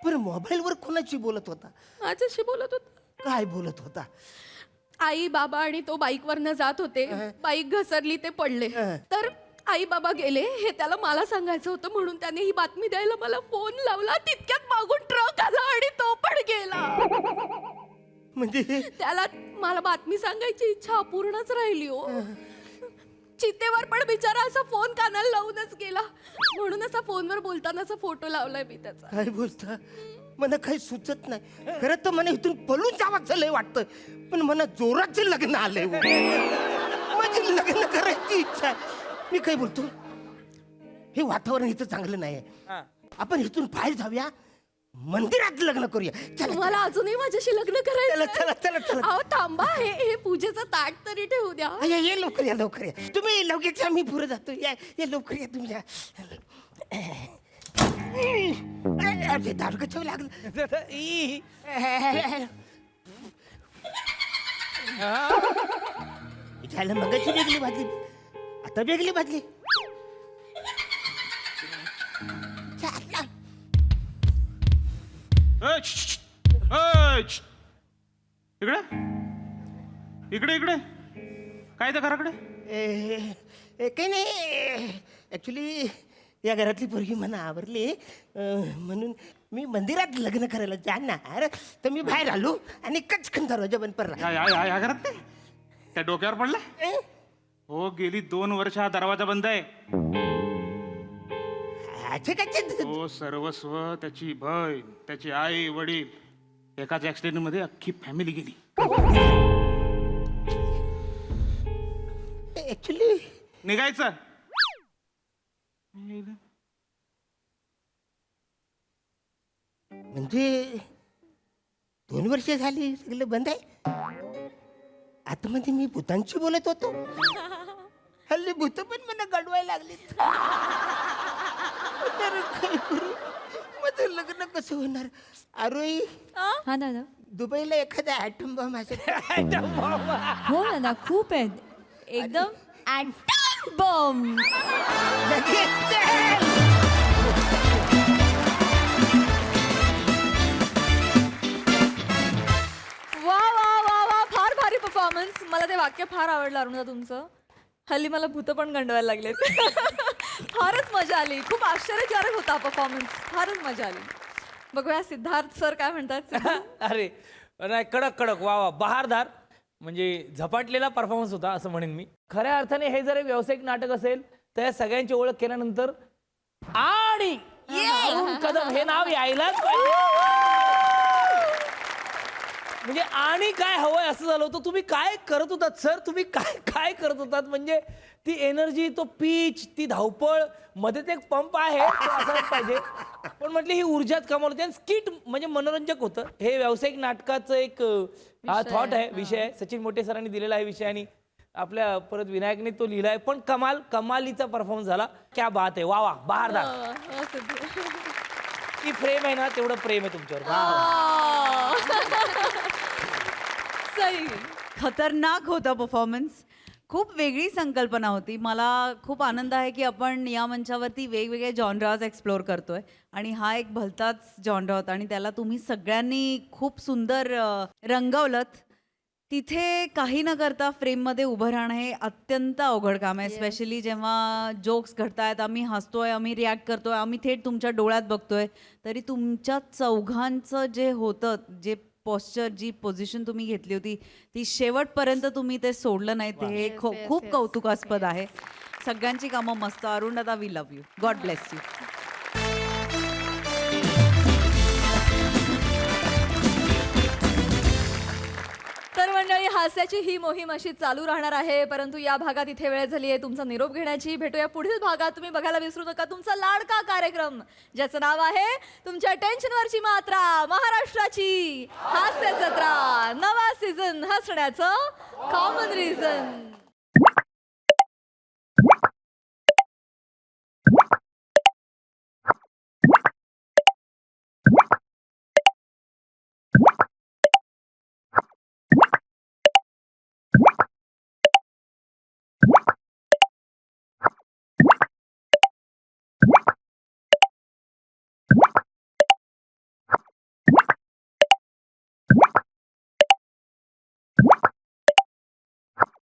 पण मोबाईल वर कोणाची बोलत होता? माझ्याशी बोलत होता. काय बोलत होता? आई बाबा आणि तो बाईकवरनं जात होते. बाईक घसरली, ते पडले. तर आई बाबा गेले हे त्याला मला सांगायचं होतं, म्हणून त्याने ही बातमी द्यायला मला फोन लावला. तितक्यात मागून ट्रक आला आणि तो पण गेला. म्हणजे त्याला मला बातमी सांगायची इच्छा अपूर्णच राहिली हो. चितेवर पण बिचारा असा फोन कानाला लावूनच गेला. म्हणून असा फोनवर बोलतानाचा फोटो लावलाय मी त्याचा. काय बोलता, मला काही सुचत नाही. खरं तर मला इथून पळून जावंच लय वाटतं, पण मला जोराचं लग्न आलंय. माझी लग्न करायची इच्छा आहे. मी काय बोलतो, हे वातावरण इथं चांगलं नाही. आपण इथून बाहेर जाऊया, मंदिरात लग्न करूया. चला मला अजूनही माझ्याशी लग्न करायचं. चला चला चला. अहो थांबा, हे पूजेचं ताट तरी ठेवू द्या. ये लवकर या, लवकर या. तुम्ही लवकर या, मी पुढे जातो. या लवकर या तुम्ही. दारू कशावं लागलं. झालं, मगाची वेगळी भाजली, आता वेगळी भाजली. इकडे इकडे इकडे काय त्या घराकडे? काही नाही, ऍक्च्युली या घरातली पोरगी मला आवडली, म्हणून मी मंदिरात लग्न करायला जाणार, तर मी बाहेर आलो आणि कचकन दरवाजा बंद पडला. या घरात ते त्या डोक्यावर पडला? हो, गेली 2 वर्ष हा दरवाजा बंद आहे. हो, सर्वस्व, त्याची बहीण, त्याची आई वडील, एकाच ऍक्सिडेंट मध्ये अख्खी फॅमिली गेली. ऍक्च्युली निघायचं. म्हणजे 2 वर्ष झाली सगळं बंद आहे. आतमध्ये मी भूतांशी बोलत होतो, हल्ली भूत पण मला गडवायला लागली. तर काय करू, माझं लग्न कसं होणार? आरोही, हा दादा. दुबईला एखादा ॲटम बॉम्ब असेल. हो दादा, खूप आहेत. एकदम ॲटम बॉम्ब. वा वा वा वा, फार भारी परफॉर्मन्स. मला ते वाक्य फार आवडलं अरुणा तुमचं. हल्ली मला भूत पण गंडवायला लागलेत. फारच मजा आली. खूप आश्चर्यकारक होता परफॉर्मन्स. फारच मजा आली. बघूया सिद्धार्थ सर काय म्हणतात. अरे नाही, कडक कडक, वा वा, बहारदार. म्हणजे झपाटलेला परफॉर्मन्स होता असं म्हणेन मी. खऱ्या अर्थाने हे जर एक व्यावसायिक नाटक असेल तर या सगळ्यांची ओळख केल्यानंतर आणि अरुण कदम हे नाव यायलाच पाहिजे. म्हणजे आणि काय हवंय असं झालं होतं. तुम्ही काय करत होतात सर, तुम्ही काय काय करत होतात. म्हणजे ती एनर्जी, तो पीच, ती धावपळ, मध्ये ते एक पंप आहे तो असाच पाहिजे. पण म्हटलं ही ऊर्जाच कमाल होती. आणि स्किट म्हणजे मनोरंजक होतं. हे व्यावसायिक नाटकाचं एक हा थॉट आहे, विषय आहे. सचिन मोठे सरांनी दिलेला आहे विषय आणि आपल्या परत विनायकने तो लिहिलाय. पण कमालीचा परफॉर्मन्स झाला. क्या बात आहे, वा वा, बहारदार. ती प्रेम आहे ना, तेवढं प्रेम आहे तुमच्यावर. सही. खतरनाक होता परफॉर्मन्स. खूप वेगळी संकल्पना होती. मला खूप आनंद आहे की आपण या मंचावरती वेगवेगळे जॉनराज एक्सप्लोअर करतोय आणि हा एक भलताच जॉनरा होता आणि त्याला तुम्ही सगळ्यांनी खूप सुंदर रंगवलत. तिथे काही न करता फ्रेममध्ये उभं राहणं हे अत्यंत अवघड काम आहे. स्पेशली जेव्हा जोक्स घडतायत, आम्ही हसतोय, आम्ही रिॲक्ट करतोय, आम्ही थेट तुमच्या डोळ्यात बघतोय, तरी तुमच्या चौघांचं जे होतं, जे पॉस्चर, जी पोझिशन तुम्ही घेतली होती, ती शेवटपर्यंत तुम्ही ते सोडलं नाही. ते खूप कौतुकास्पद आहे. सगळ्यांची कामं मस्त. अरुण दादा, we love you. God bless you. तर मंडळी, हास्याची ही मोहीम अशी चालू राहणार आहे. परंतु या भागात इथे वेळ झाली आहे तुमचा निरोप घेण्याची. भेटूया पुढील भागात. तुम्ही बघायला विसरू नका तुमचा लाडका कार्यक्रम, ज्याचं नाव आहे तुमच्या टेन्शनवरची मात्रा, महाराष्ट्राची हास्य जत्रा. नवा सीझन, हसण्याचं कॉमन रिझन.